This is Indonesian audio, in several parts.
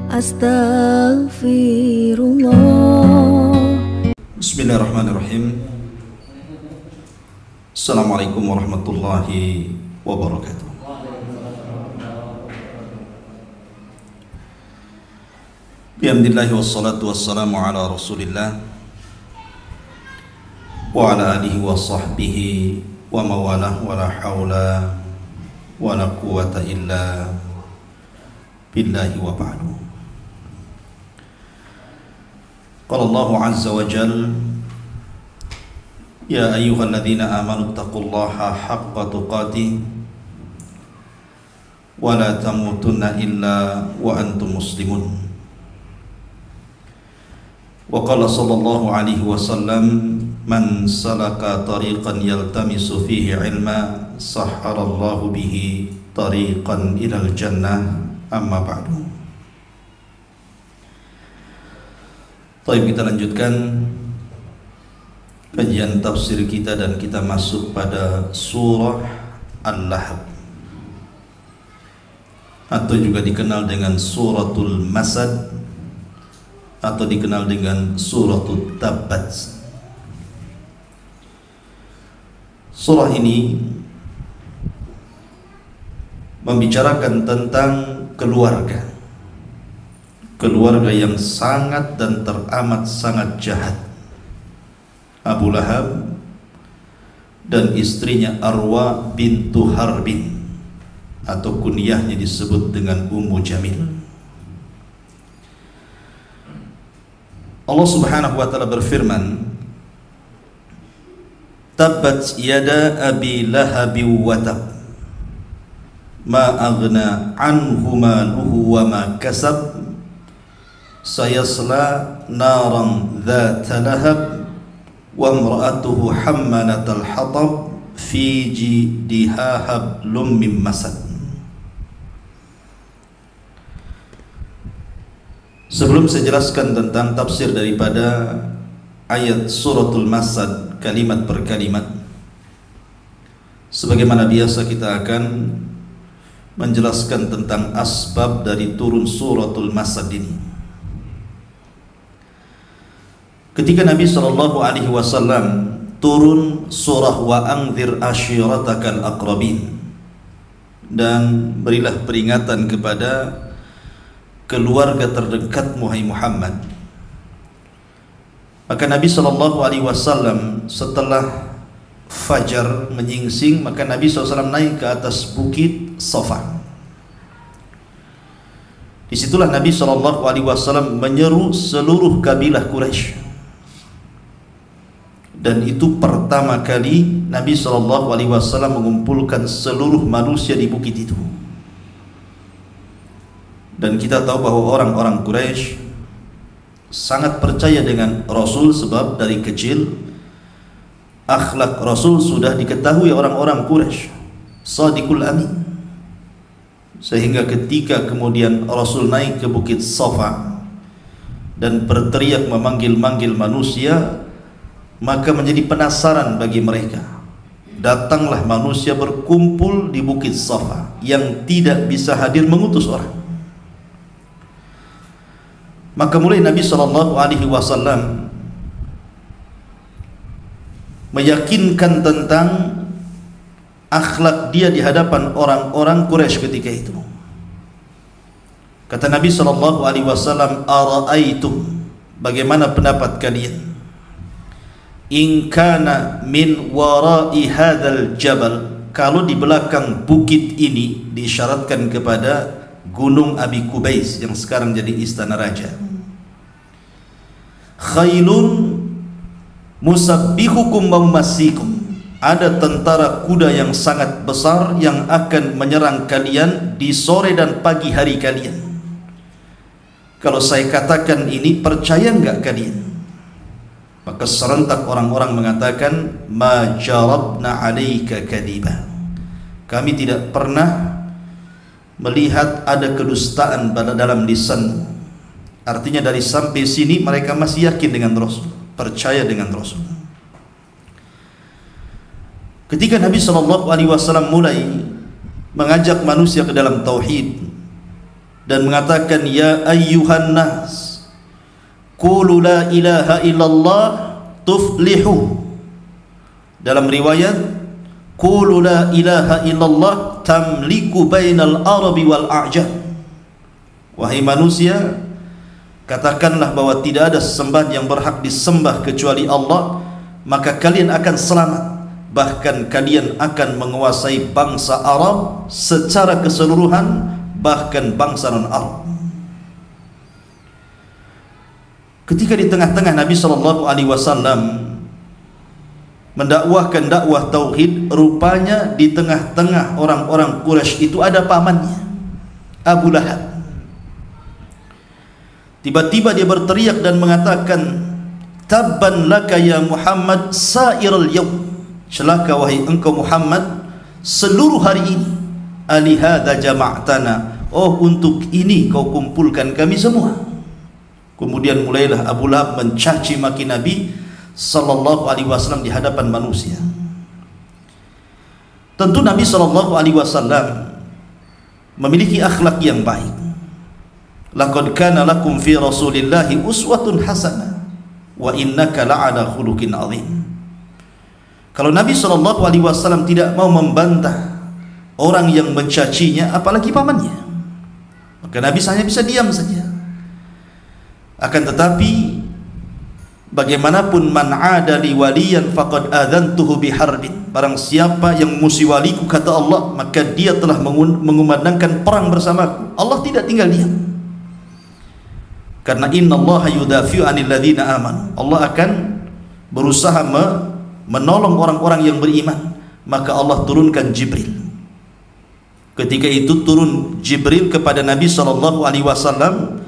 Astaghfirullah. Bismillahirrahmanirrahim. Assalamualaikum warahmatullahi wabarakatuh. Bihamdillahi wassalatu wassalamu ala rasulillah wa ala alihi wa sahbihi wa mawalah wa la hawla wa la quwata illa billahi wa ba'du. Qala Allahu azza wa jalla: Ya ayyuhalladzina amanu taqullaha haqqa tuqatih wa la tamutunna illa wa antum muslimun. Wa qala sallallahu alaihi wasallam: Man salaka tariqan yaltamisu fihi ilma sahharallahu bihi tariqan ilal jannah. Amma ba'du. Baik, kita lanjutkan kajian tafsir kita dan kita masuk pada surah Al-Lahab atau juga dikenal dengan suratul Masad atau dikenal dengan suratul Tabbat. Surah ini membicarakan tentang keluarga yang sangat dan teramat sangat jahat, Abu Lahab dan istrinya Arwa bintu Harbin atau kunyahnya disebut dengan Ummu Jamil. Allah Subhanahu wa taala berfirman: Tabbat yada abi lahabi wa tab ma aghna anhu maluhu wa ma kasab sayasla naran dhata lahab wa imra'atuhu hammalatal hatab fi jidiha hablum mim masad. Sebelum saya jelaskan tentang tafsir daripada ayat suratul Masad kalimat per kalimat, sebagaimana biasa kita akan menjelaskan tentang asbab dari turun suratul Masad ini. Ketika Nabi SAW turun surah wa anzir ashiratakal aqrabin, dan berilah peringatan kepada keluarga terdekat Muhammad Muhammad, maka Nabi SAW setelah fajar menyingsing, maka Nabi SAW naik ke atas bukit Safa. Disitulah Nabi SAW menyeru seluruh kabilah Quraisy, dan itu pertama kali Nabi SAW mengumpulkan seluruh manusia di bukit itu. Dan kita tahu bahwa orang-orang Quraisy sangat percaya dengan Rasul, sebab dari kecil akhlak Rasul sudah diketahui orang-orang Quraisy, Shadiqul Amin. Sehingga ketika kemudian Rasul naik ke bukit Safa dan berteriak memanggil-manggil manusia, maka menjadi penasaran bagi mereka. Datanglah manusia berkumpul di bukit Safa yang tidak bisa hadir mengutus orang. Maka mulai Nabi SAW meyakinkan tentang akhlak dia di hadapan orang-orang Quraisy ketika itu. Kata Nabi SAW, Ara'aitum, bagaimana pendapat kalian, in kana min wara'i hadzal jabal, kalau di belakang bukit ini, diisyaratkan kepada Gunung Abi Kubais yang sekarang jadi istana raja, khailun musabbihukum wa mumasikum, ada tentara kuda yang sangat besar yang akan menyerang kalian di sore dan pagi hari kalian. Kalau saya katakan ini, percaya enggak kalian? Maka serentak orang-orang mengatakan, ma jarabna alaika kadiba, kami tidak pernah melihat ada kedustaan pada dalam lisanmu. Artinya dari sampai sini mereka masih yakin dengan Rasul, percaya dengan Rasul. Ketika Nabi SAW mulai mengajak manusia ke dalam tauhid dan mengatakan, ya ayyuhan nas qulu la ilaha illallah tuflihu. Dalam riwayat, qulu la ilaha illallah tamliku bainal arabi wal a'jam. Wahai manusia, katakanlah bahwa tidak ada sesembahan yang berhak disembah kecuali Allah, maka kalian akan selamat, bahkan kalian akan menguasai bangsa Arab secara keseluruhan, bahkan bangsa non-Arab. Ketika di tengah-tengah Nabi SAW mendakwahkan dakwah tauhid, rupanya di tengah-tengah orang-orang Quraisy itu ada pamannya, Abu Lahab. Tiba-tiba dia berteriak dan mengatakan, tabban laka ya Muhammad sa'iral yawm, celaka wahai engkau Muhammad seluruh hari ini, alihadza jama'tana, oh untuk ini kau kumpulkan kami semua. Kemudian mulailah Abu Lahab mencaci maki Nabi sallallahu alaihi wasallam di hadapan manusia. Tentu Nabi sallallahu alaihi wasallam memiliki akhlak yang baik. Laqad kana lakum fi Rasulillahi uswatun hasanah wa innaka la'ala khuluqin 'adzim. Kalau Nabi SAW tidak mau membantah orang yang mencacinya, apalagi pamannya, maka Nabi hanya bisa diam saja. Akan tetapi bagaimanapun, man 'ada li waliyan faqad adzantuhu biharbin, barang siapa yang musuh waliku, kata Allah, maka dia telah mengumandangkan perang bersamaku. Allah tidak tinggal diam. Karena innallaha yudafi'u 'anil ladzina amanu, Allah akan berusaha menolong orang-orang yang beriman. Maka Allah turunkan Jibril. Ketika itu turun Jibril kepada Nabi SAW.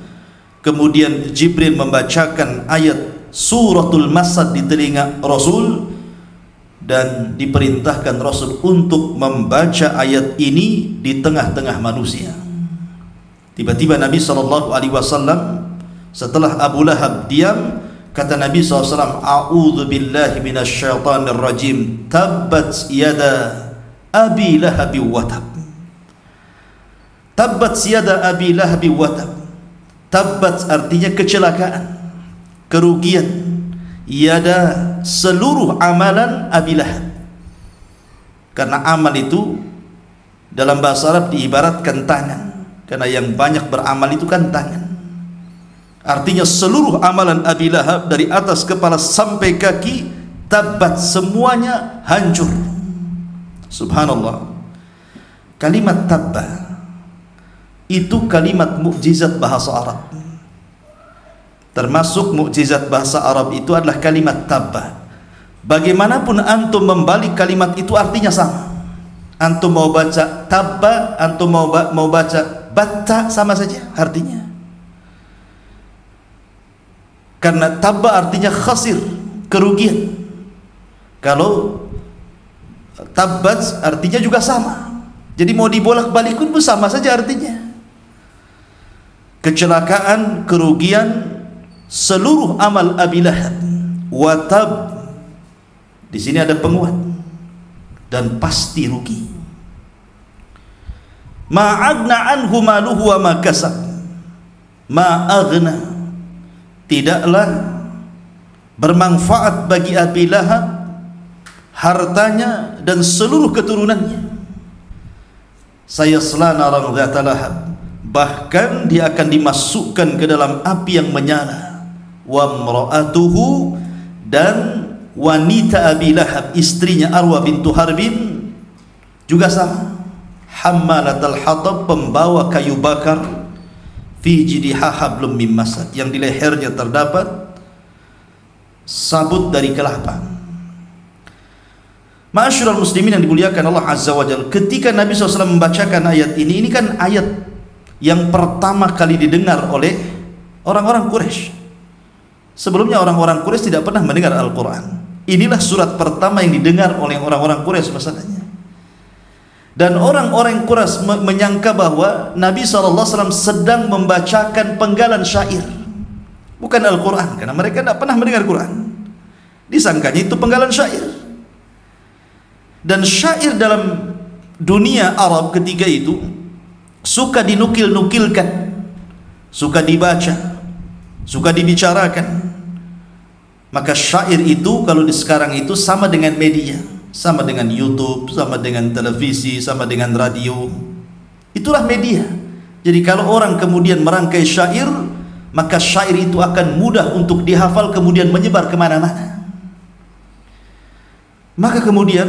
Kemudian Jibril membacakan ayat suratul Masad di telinga Rasul, dan diperintahkan Rasul untuk membaca ayat ini di tengah-tengah manusia. Tiba-tiba Nabi SAW, setelah Abu Lahab diam, kata Nabi SAW, a'udzu billahi minasyaitonir rajim, tabbat yada abi lahab wa tab. Tabbat yada abi lahab wa tab. Tabbat artinya kecelakaan, kerugian. Yada seluruh amalan Abi Lahab. Karena amal itu dalam bahasa Arab diibaratkan tangan, karena yang banyak beramal itu kan tangan. Artinya seluruh amalan Abi Lahab dari atas kepala sampai kaki, tabat, semuanya hancur. Subhanallah. Kalimat tabba itu kalimat mukjizat bahasa Arab. Termasuk mukjizat bahasa Arab itu adalah kalimat tabba. Bagaimanapun antum membalik kalimat itu, artinya sama. Antum mau baca tabba, antum mau baca batta, sama saja artinya. Karena tabba artinya khasir, kerugian. Kalau tabbat artinya juga sama. Jadi mau dibolak-balik pun sama saja artinya. Kecelakaan, kerugian, seluruh amal Abi Lahab. Wa tab, di sini ada penguat, dan pasti rugi. Ma'agna anhu maluhu wa ma kasab. Ma'agna, tidaklah bermanfaat bagi Abi Lahab hartanya dan seluruh keturunannya. Sayasla naran dzata lahab, bahkan dia akan dimasukkan ke dalam api yang menyala. Wa imra'atuhu, dan wanita Abi Lahab, istrinya Arwa bintu Harbin juga sama, hammalatal hatab, pembawa kayu bakar, fi jidiha hablum mim masad, yang di lehernya terdapat sabut dari kelapa. Ma'asyiral muslimin yang dimuliakan Allah Azza wa Jalla, ketika Nabi SAW membacakan ayat ini kan ayat yang pertama kali didengar oleh orang-orang Quraisy. Sebelumnya orang-orang Quraisy tidak pernah mendengar Al-Quran. Inilah surat pertama yang didengar oleh orang-orang Quraisy masalahnya. Dan orang-orang Quraisy menyangka bahwa Nabi SAW sedang membacakan penggalan syair, bukan Al-Quran, karena mereka tidak pernah mendengar Quran. Disangkanya itu penggalan syair. Dan syair dalam dunia Arab ketika itu suka dinukil-nukilkan. suka dibaca, suka dibicarakan. Maka syair itu kalau di sekarang itu sama dengan media, sama dengan YouTube, sama dengan televisi, sama dengan radio. Itulah media. Jadi kalau orang kemudian merangkai syair, maka syair itu akan mudah untuk dihafal kemudian menyebar kemana-mana. Maka kemudian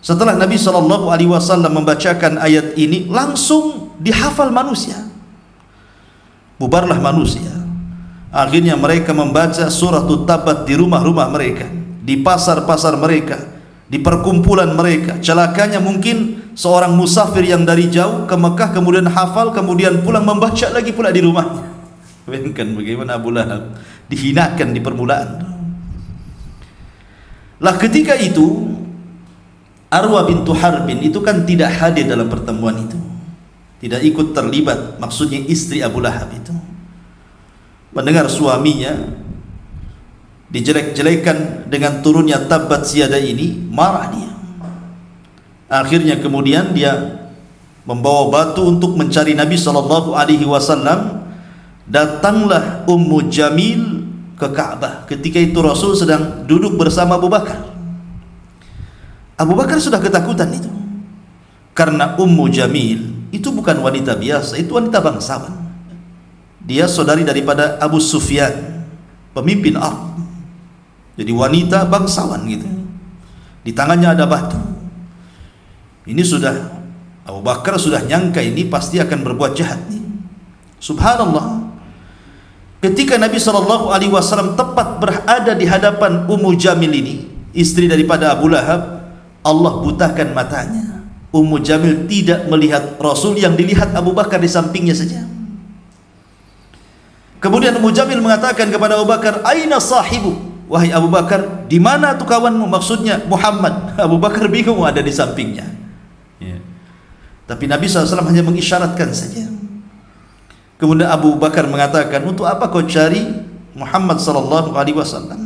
setelah Nabi SAW membacakan ayat ini, langsung dihafal manusia. Bubarlah manusia. Akhirnya mereka membaca surah Tabat di rumah-rumah mereka, di pasar-pasar mereka, di perkumpulan mereka. Celakanya mungkin seorang musafir yang dari jauh ke Mekah kemudian hafal, kemudian pulang membaca lagi pula di rumahnya. Bayangkan bagaimana Abu Lahab dihinakan di permulaan. Lah ketika itu Arwah bintu Harbin itu kan tidak hadir dalam pertemuan itu, tidak ikut terlibat, maksudnya istri Abu Lahab itu. Mendengar suaminya dijelek-jelekan dengan turunnya Tabbat Yadah ini, marah dia. Akhirnya kemudian dia membawa batu untuk mencari Nabi SAW. Datanglah Ummu Jamil ke Ka'bah. Ketika itu Rasul sedang duduk bersama Abu Bakar. Abu Bakar sudah ketakutan itu, karena Ummu Jamil itu bukan wanita biasa, itu wanita bangsawan. Dia saudari daripada Abu Sufyan, pemimpin Arab. Jadi wanita bangsawan gitu. Di tangannya ada batu. Ini sudah Abu Bakar sudah nyangka ini pasti akan berbuat jahat nih. Subhanallah. Ketika Nabi SAW tepat berada di hadapan Ummu Jamil ini, istri daripada Abu Lahab, Allah butakan matanya. Ummu Jamil tidak melihat Rasul, yang dilihat Abu Bakar di sampingnya saja. Kemudian Ummu Jamil mengatakan kepada Abu Bakar, "Aina sahibu?" Wahai Abu Bakar, di mana tu kawanmu? Maksudnya Muhammad. Abu Bakar bingung, ada di sampingnya. Tapi Nabi SAW hanya mengisyaratkan saja. Kemudian Abu Bakar mengatakan, "Untuk apa kau cari Muhammad SAW?"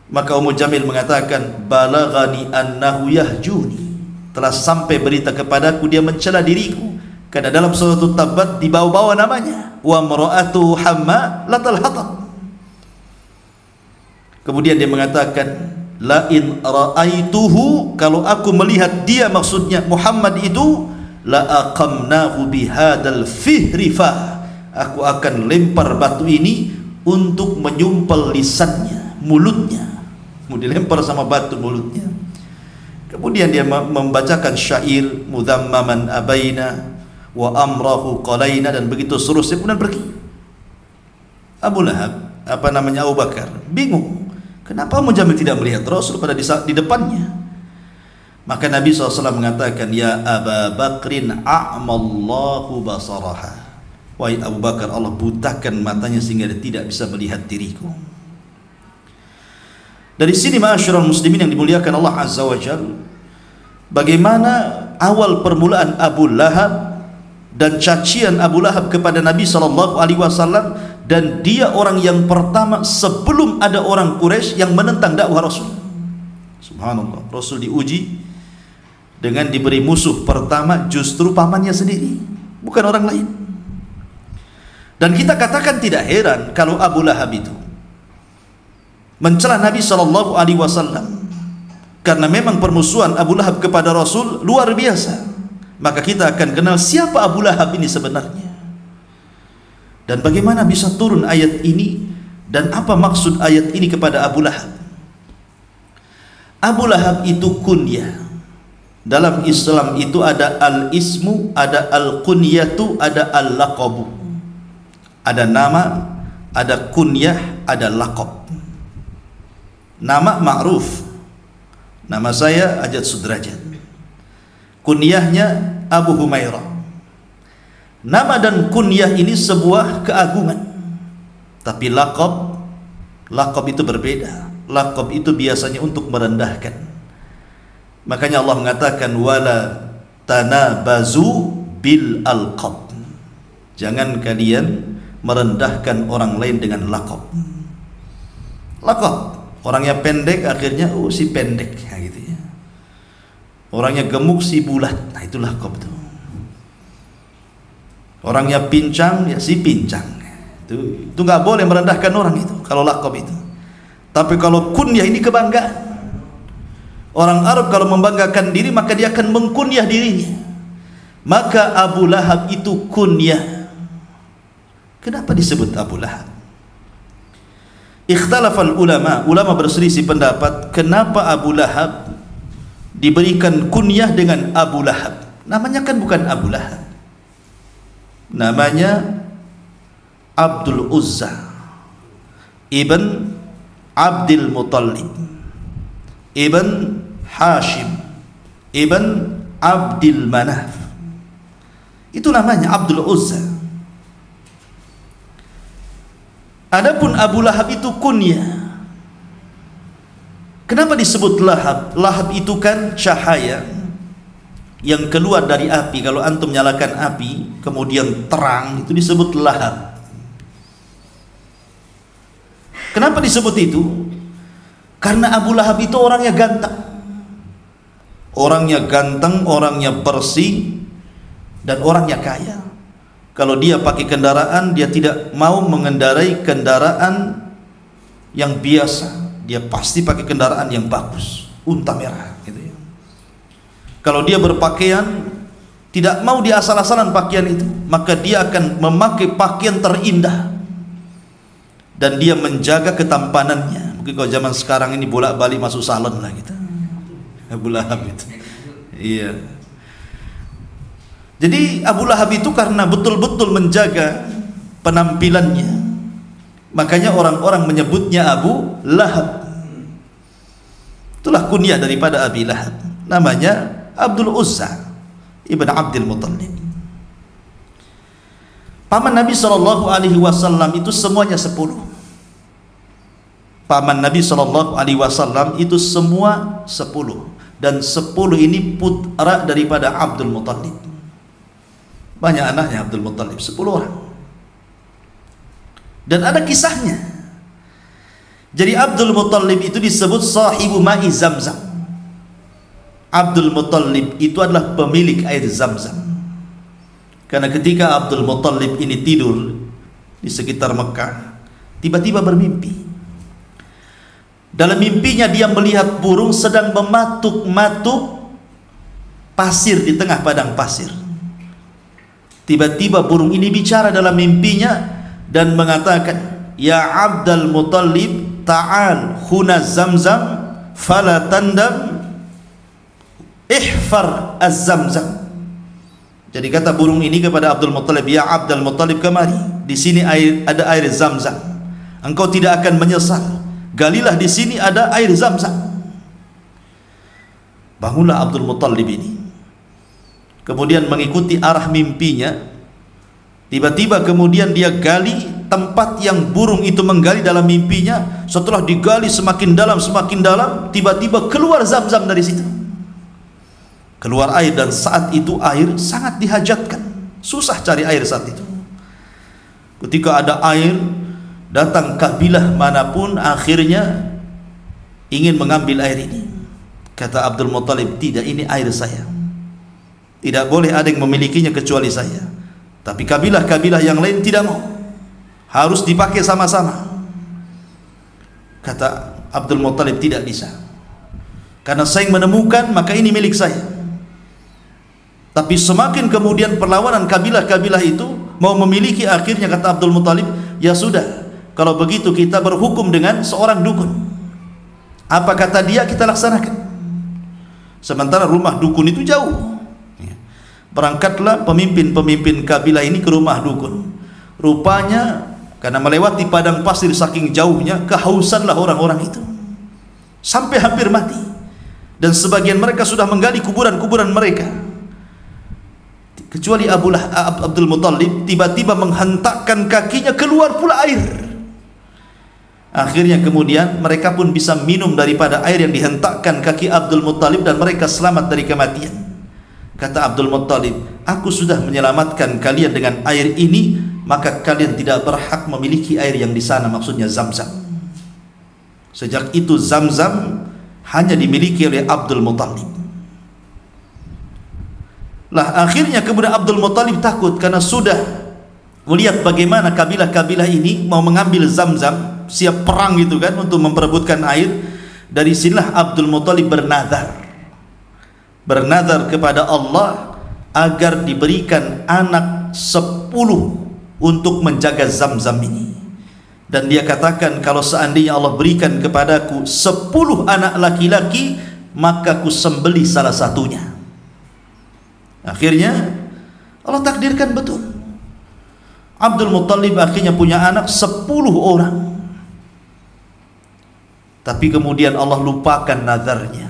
Maka Ummu Jamil mengatakan, "Balaghani annahu yahjuni." Telah sampai berita kepadaku dia mencela diriku, karena dalam surah Tabat dibawa-bawa namanya, wa mar'atu hammalatal hatab. Kemudian dia mengatakan, "La in ra'aituhu," kalau aku melihat dia, maksudnya Muhammad itu, "la aqamnahu bihadal fihrifa." Aku akan lempar batu ini untuk menyumpal lisannya, mulutnya. Mau dilempar sama batu mulutnya. Kemudian dia membacakan syair, "Mudhammaman abaina wa amrahu qalaina," dan begitu seterusnya. Kemudian pergi. Abu Lahab, Abu Bakar bingung, kenapa Ummu Jamil tidak melihat Rasul pada di depannya. Maka Nabi SAW mengatakan, "Ya Aba Bakrin a'mallahu basaraha." Wahai Abu Bakar, Allah butakan matanya sehingga dia tidak bisa melihat diriku. Dari sini ma'asyiral muslimin yang dimuliakan Allah Azza wa Jalla, bagaimana awal permulaan Abu Lahab dan cacian Abu Lahab kepada Nabi SAW, dan dia orang yang pertama sebelum ada orang Quraisy yang menentang dakwah Rasul. Subhanallah, Rasul diuji dengan diberi musuh pertama justru pamannya sendiri, bukan orang lain. Dan kita katakan tidak heran kalau Abu Lahab itu mencela Nabi SAW, karena memang permusuhan Abu Lahab kepada Rasul luar biasa. Maka kita akan kenal siapa Abu Lahab ini sebenarnya, dan bagaimana bisa turun ayat ini, dan apa maksud ayat ini kepada Abu Lahab. Abu Lahab itu kunyah. Dalam Islam itu ada al-ismu, ada al-kunyatu, ada al-laqabu. Ada nama, ada kunyah, ada laqab. Nama ma'ruf, nama saya Ajat Sudrajat. Kunyahnya Abu Humairah. Nama dan kunyah ini sebuah keagungan. Tapi laqab itu berbeda. Laqab itu biasanya untuk merendahkan. Makanya Allah mengatakan, "Wala tanabazu bil alqab." Jangan kalian merendahkan orang lain dengan laqab. Laqab, orangnya pendek akhirnya si pendek, nah, gitu ya. Orangnya gemuk si bulat, nah itulah laqab itu. Orangnya pincang, ya si pincang. Itu nggak boleh merendahkan orang itu kalau laqab itu. Tapi kalau kunyah ini kebanggaan. Orang Arab kalau membanggakan diri maka dia akan mengkunyah dirinya. Maka Abu Lahab itu kunyah. Kenapa disebut Abu Lahab? Ikhtalafal ulama berselisih pendapat kenapa Abu Lahab diberikan kunyah dengan Abu Lahab. Namanya kan bukan Abu Lahab, namanya Abdul Uzza ibn Abdul Muttalib ibn Hashim ibn Abdul Manaf. Itu namanya Abdul Uzza. Adapun Abu Lahab itu kunyah. Kenapa disebut Lahab? Lahab itu kan cahaya yang keluar dari api. Kalau antum nyalakan api kemudian terang, itu disebut lahab. Kenapa disebut itu? Karena Abu Lahab itu orangnya ganteng. Orangnya ganteng, orangnya bersih, dan orangnya kaya. Kalau dia pakai kendaraan, dia tidak mau mengendarai kendaraan yang biasa. Dia pasti pakai kendaraan yang bagus, unta merah gitu ya. Kalau dia berpakaian, tidak mau dia asal-asalan pakaian itu, maka dia akan memakai pakaian terindah. Dan dia menjaga ketampanannya. Mungkin kalau zaman sekarang ini bolak-balik masuk salon lah gitu. Abu Lahab itu. Iya. Jadi Abu Lahab itu karena betul-betul menjaga penampilannya, makanya orang-orang menyebutnya Abu Lahab. Itulah kunyah daripada Abi Lahab. Namanya Abdul Uzza ibn Abdul Muttalib. Paman Nabi SAW itu semuanya 10. Paman Nabi SAW itu semua 10. Dan 10 ini putra daripada Abdul Muttalib. Banyak anaknya Abdul Muttalib, 10 orang. Dan ada kisahnya. Jadi Abdul Muttalib itu disebut sahibu ma'i Zamzam. Abdul Muttalib itu adalah pemilik air Zamzam. Karena ketika Abdul Muttalib ini tidur di sekitar Mekah, tiba-tiba bermimpi. Dalam mimpinya dia melihat burung sedang mematuk-matuk pasir di tengah padang pasir. Tiba-tiba burung ini bicara dalam mimpinya dan mengatakan, "Ya Abdul Muttalib, ta'al huna Zamzam fala tandam, ihfar az-Zamzam." Jadi kata burung ini kepada Abdul Muttalib, "Ya Abdul Muttalib, kemari. Di sini ada air Zamzam. Engkau tidak akan menyesal. Galilah di sini ada air Zamzam." Bangunlah Abdul Muttalib ini. Kemudian mengikuti arah mimpinya. Tiba-tiba kemudian dia gali tempat yang burung itu menggali dalam mimpinya. Setelah digali semakin dalam, tiba-tiba keluar Zamzam dari situ. Keluar air, dan saat itu air sangat dihajatkan. Susah cari air saat itu. Ketika ada air, datang kabilah manapun akhirnya ingin mengambil air ini. Kata Abdul Muttalib, "Tidak, ini air saya. Tidak boleh ada yang memilikinya kecuali saya." Tapi kabilah-kabilah yang lain tidak mau. Harus dipakai sama-sama. Kata Abdul Muttalib, "Tidak bisa. Karena saya yang menemukan, maka ini milik saya." Tapi semakin kemudian perlawanan kabilah-kabilah itu mau memiliki, akhirnya kata Abdul Muttalib, "Ya sudah, kalau begitu kita berhukum dengan seorang dukun. Apa kata dia kita laksanakan." Sementara rumah dukun itu jauh. Berangkatlah pemimpin-pemimpin kabilah ini ke rumah dukun. Rupanya karena melewati padang pasir saking jauhnya, kehausanlah orang-orang itu sampai hampir mati. Dan sebagian mereka sudah menggali kuburan-kuburan mereka. Kecuali Abdul Muttalib tiba-tiba menghentakkan kakinya, keluar pula air. Akhirnya kemudian mereka pun bisa minum daripada air yang dihentakkan kaki Abdul Muttalib, dan mereka selamat dari kematian. Kata Abdul Muttalib, "Aku sudah menyelamatkan kalian dengan air ini, maka kalian tidak berhak memiliki air yang di sana," maksudnya Zamzam. Sejak itu Zamzam hanya dimiliki oleh Abdul Muttalib. Lah akhirnya kemudian Abdul Muttalib takut karena sudah melihat bagaimana kabilah-kabilah ini mau mengambil Zamzam, siap perang gitu kan untuk memperebutkan air. Dari sinilah Abdul Muttalib bernazar kepada Allah agar diberikan anak 10 untuk menjaga Zamzam ini. Dan dia katakan, kalau seandainya Allah berikan kepadaku 10 anak laki-laki, maka ku sembelih salah satunya. Akhirnya Allah takdirkan betul, Abdul Muttalib akhirnya punya anak 10 orang. Tapi kemudian Allah lupakan nazarnya.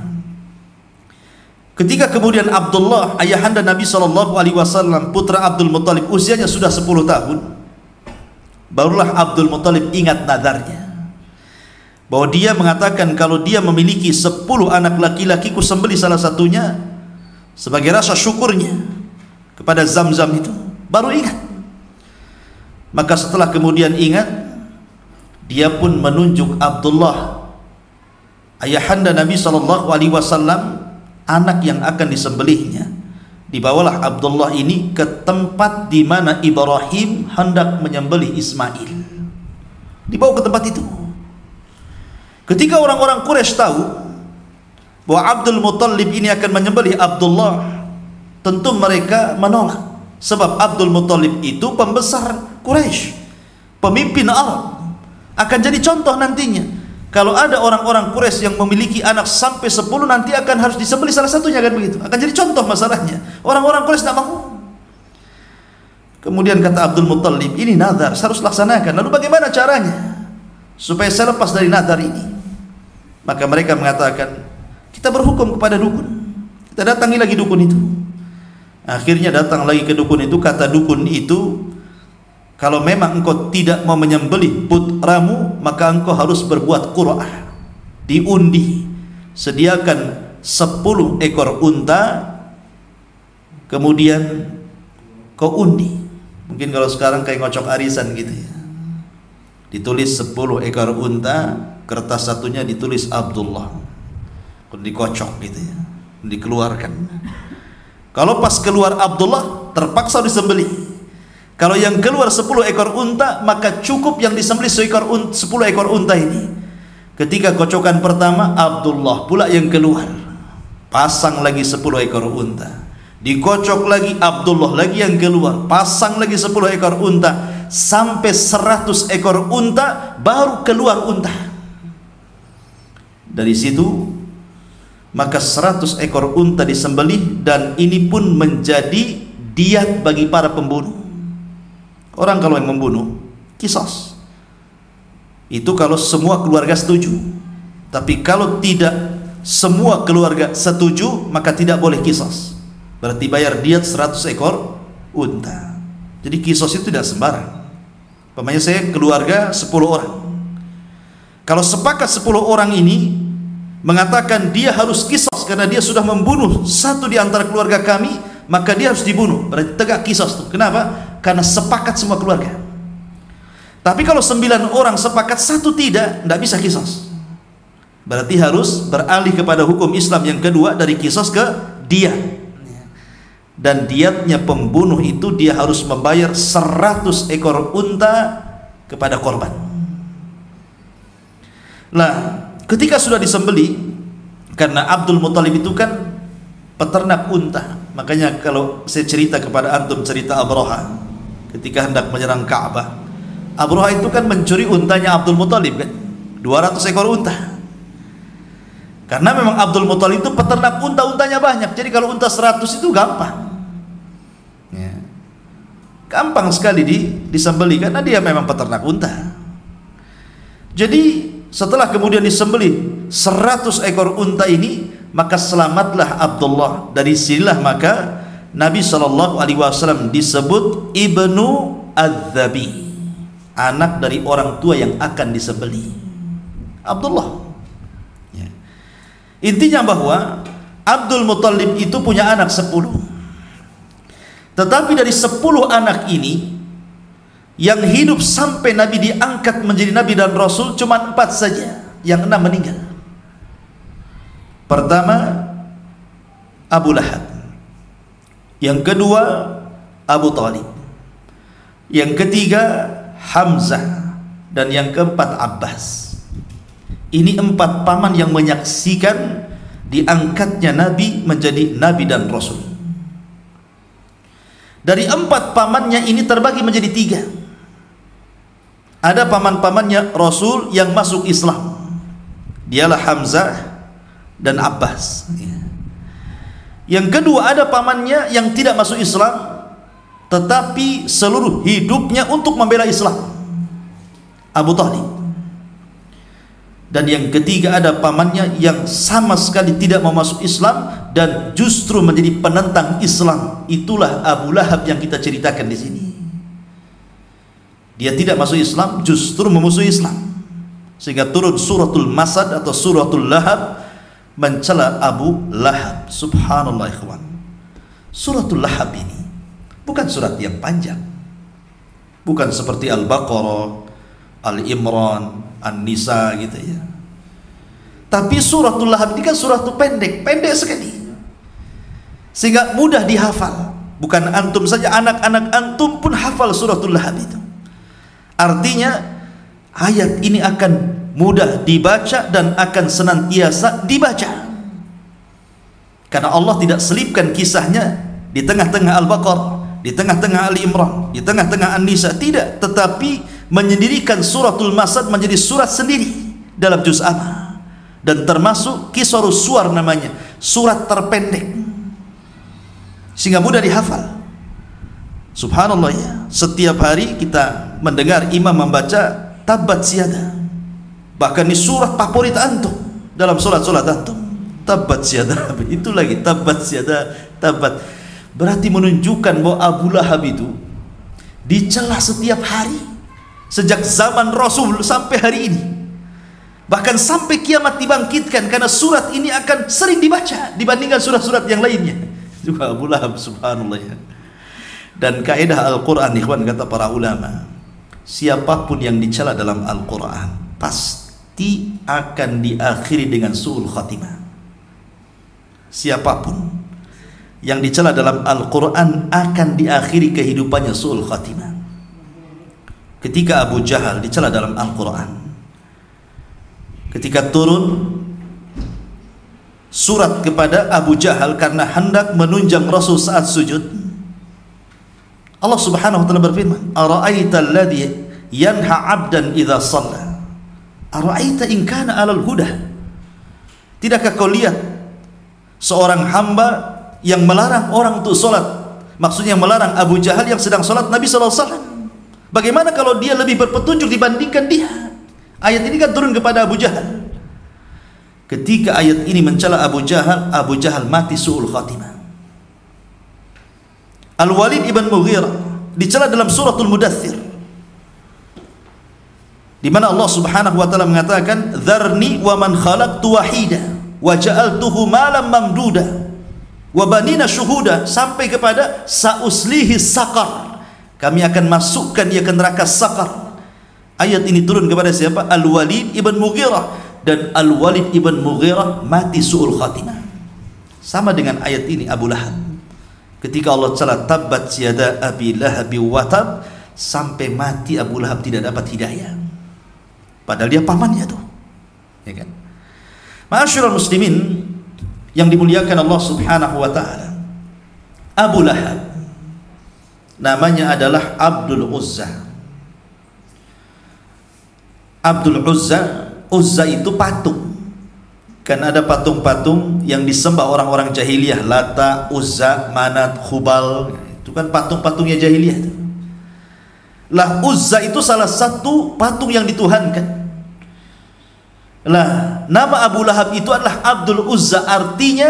Ketika kemudian Abdullah, ayahanda Nabi SAW, putra Abdul Muttalib, usianya sudah 10 tahun, barulah Abdul Muttalib ingat nazarnya, bahwa dia mengatakan kalau dia memiliki 10 anak laki-laki, ku sembelih salah satunya sebagai rasa syukurnya kepada Zamzam itu. Baru ingat. Maka setelah kemudian ingat, dia pun menunjuk Abdullah, ayahanda Nabi SAW, anak yang akan disembelihnya. Dibawalah Abdullah ini ke tempat di mana Ibrahim hendak menyembelih Ismail. Dibawa ke tempat itu. Ketika orang-orang Quraisy tahu bahwa Abdul Muttalib ini akan menyembelih Abdullah, tentu mereka menolak. Sebab Abdul Muttalib itu pembesar Quraisy, pemimpin Arab, akan jadi contoh nantinya. Kalau ada orang-orang Quraisy yang memiliki anak sampai 10, nanti akan harus disembelih salah satunya, kan begitu. Akan jadi contoh masalahnya. Orang-orang Quraisy tidak mau. Kemudian kata Abdul Muttalib, ini nazar, saya harus laksanakan. Lalu bagaimana caranya supaya saya lepas dari nazar ini? Maka mereka mengatakan, kita berhukum kepada dukun. Kita datangi lagi dukun itu. Akhirnya datang lagi ke dukun itu. Kata dukun itu, kalau memang engkau tidak mau menyembelih putramu, maka engkau harus berbuat qur'ah, diundi, sediakan 10 ekor unta, kemudian kau undi. Mungkin kalau sekarang kayak ngocok arisan gitu ya, ditulis 10 ekor unta, kertas satunya ditulis Abdullah, dikocok gitu ya, dikeluarkan. Kalau pas keluar Abdullah, terpaksa disembelih. Kalau yang keluar 10 ekor unta, maka cukup yang disembelih 10 ekor unta ini. Ketika kocokan pertama, Abdullah pula yang keluar, pasang lagi 10 ekor unta, dikocok lagi, Abdullah lagi yang keluar, pasang lagi 10 ekor unta, sampai 100 ekor unta, baru keluar unta. Dari situ maka 100 ekor unta disembelih, dan ini pun menjadi diat bagi para pembunuh. Orang kalau yang membunuh, qisas. Itu kalau semua keluarga setuju. Tapi kalau tidak semua keluarga setuju, maka tidak boleh qisas. Berarti bayar diat 100 ekor unta. Jadi qisas itu tidak sembarang. Umpamanya saya keluarga 10 orang. Kalau sepakat 10 orang ini mengatakan dia harus qisas karena dia sudah membunuh satu di antara keluarga kami, maka dia harus dibunuh. Berarti tegak qisas tuh. Kenapa? Karena sepakat semua keluarga. Tapi kalau 9 orang sepakat, satu tidak bisa qisas. Berarti harus beralih kepada hukum Islam yang kedua, dari qisas ke diat. Dan diatnya pembunuh itu dia harus membayar 100 ekor unta kepada korban. Nah, ketika sudah disembeli, karena Abdul Muttalib itu kan peternak unta, makanya kalau saya cerita kepada antum cerita Abraha ketika hendak menyerang Ka'bah, Abraha itu kan mencuri untanya Abdul Muttalib kan, 200 ekor unta. Karena memang Abdul Muttalib itu peternak unta, untanya banyak. Jadi kalau unta 100 itu gampang ya, gampang sekali disembeli, karena dia memang peternak unta. Jadi setelah kemudian disembeli 100 ekor unta ini, maka selamatlah Abdullah. Dari sinilah maka Nabi SAW disebut Ibnu Adz-Dzabi, anak dari orang tua yang akan disembeli, Abdullah ya. Intinya bahwa Abdul Muttalib itu punya anak 10. Tetapi dari 10 anak ini, yang hidup sampai Nabi diangkat menjadi Nabi dan Rasul cuma 4 saja, yang 6 meninggal. Pertama, Abu Lahab, Yang kedua Abu Talib. Yang ketiga Hamzah. Dan yang keempat Abbas. Ini 4 paman yang menyaksikan diangkatnya Nabi menjadi Nabi dan Rasul. Dari 4 pamannya ini terbagi menjadi 3. Ada paman-pamannya Rasul yang masuk Islam, dialah Hamzah dan Abbas. Yang kedua ada pamannya yang tidak masuk Islam, tetapi seluruh hidupnya untuk membela Islam, Abu Talib. Dan yang ketiga ada pamannya yang sama sekali tidak mau masuk Islam dan justru menjadi penentang Islam. Itulah Abu Lahab yang kita ceritakan di sini. Dia tidak masuk Islam, justru memusuhi Islam, sehingga turun suratul Masad atau suratul Lahab mencela Abu Lahab. Subhanallah ikhwan. Suratul Lahab ini bukan surat yang panjang, bukan seperti Al-Baqarah, Al-Imran, An-Nisa gitu ya. Tapi suratul Lahab ini kan surat pendek sekali, sehingga mudah dihafal. Bukan antum saja, anak-anak antum pun hafal suratul Lahab itu. Artinya ayat ini akan mudah dibaca dan akan senantiasa dibaca, karena Allah tidak selipkan kisahnya di tengah-tengah Al-Baqarah, di tengah-tengah Al-Imran, di tengah-tengah An-Nisa, tidak, tetapi menyendirikan suratul Masad menjadi surat sendiri dalam juz amma, dan termasuk Qisarus Suwar namanya, surat terpendek, sehingga mudah dihafal. Subhanallah ya, setiap hari kita mendengar imam membaca Tabbat Siyada, bahkan ini surat favorit antum dalam solat-solat antum, Tabbat Siyada. Itu lagi Tabbat Siyada, Tabbat, berarti menunjukkan bahwa Abu Lahab itu dicela setiap hari sejak zaman Rasul sampai hari ini, bahkan sampai kiamat dibangkitkan, karena surat ini akan sering dibaca dibandingkan surat-surat yang lainnya. Juga Abu Lahab, subhanallah ya. Dan kaidah Al-Quran, ikhwan, kata para ulama, siapapun yang dicela dalam Al-Quran pasti akan diakhiri dengan su'ul khatimah. Siapapun yang dicela dalam Al-Quran akan diakhiri kehidupannya su'ul khatimah. Ketika Abu Jahal dicela dalam Al-Quran, ketika turun surat kepada Abu Jahal karena hendak menunjang Rasul saat sujud, Allah Subhanahu wa taala berfirman, "Ara'aita alladhi yanha 'abdan idza shalla? Ara'aita in kana 'alal huda?" Tidakkah kau lihat seorang hamba yang melarang orang untuk salat? Maksudnya melarang Abu Jahal yang sedang salat Nabi sallallahu alaihi wasallam. Bagaimana kalau dia lebih berpetunjuk dibandingkan dia? Ayat ini kan turun kepada Abu Jahal. Ketika ayat ini mencela Abu Jahal mati su'ul khatimah. Al-Walid ibn Mughirah dicela dalam suratul Mudaththir, di mana Allah Subhanahu wa taala mengatakan, "Dzarni wa man khalaqtu wahida wa ja'altuhu malam mamduda wa banina syuhuda," sampai kepada sa'uslihi saqar, kami akan masukkan dia ke neraka saqar. Ayat ini turun kepada siapa? Al-Walid ibn Mughirah, dan Al-Walid ibn Mughirah mati su'ul khatimah. Sama dengan ayat ini Abu Lahab. Ketika Allah cela Tabbat Yada Abi Lahab wa Tab, sampai mati Abu Lahab tidak dapat hidayah, padahal dia pamannya tuh, ya kan? Ma'asyiral muslimin yang dimuliakan Allah Subhanahu wa taala, Abu Lahab namanya adalah Abdul Uzza. Abdul Uzza, Uzza itu patung. Kan ada patung-patung yang disembah orang-orang jahiliyah, Lata, Uzza, Manat, Khubal, itu kan patung-patungnya jahiliyah. Lah Uzza itu salah satu patung yang dituhankan. Lah nama Abu Lahab itu adalah Abdul Uzza, artinya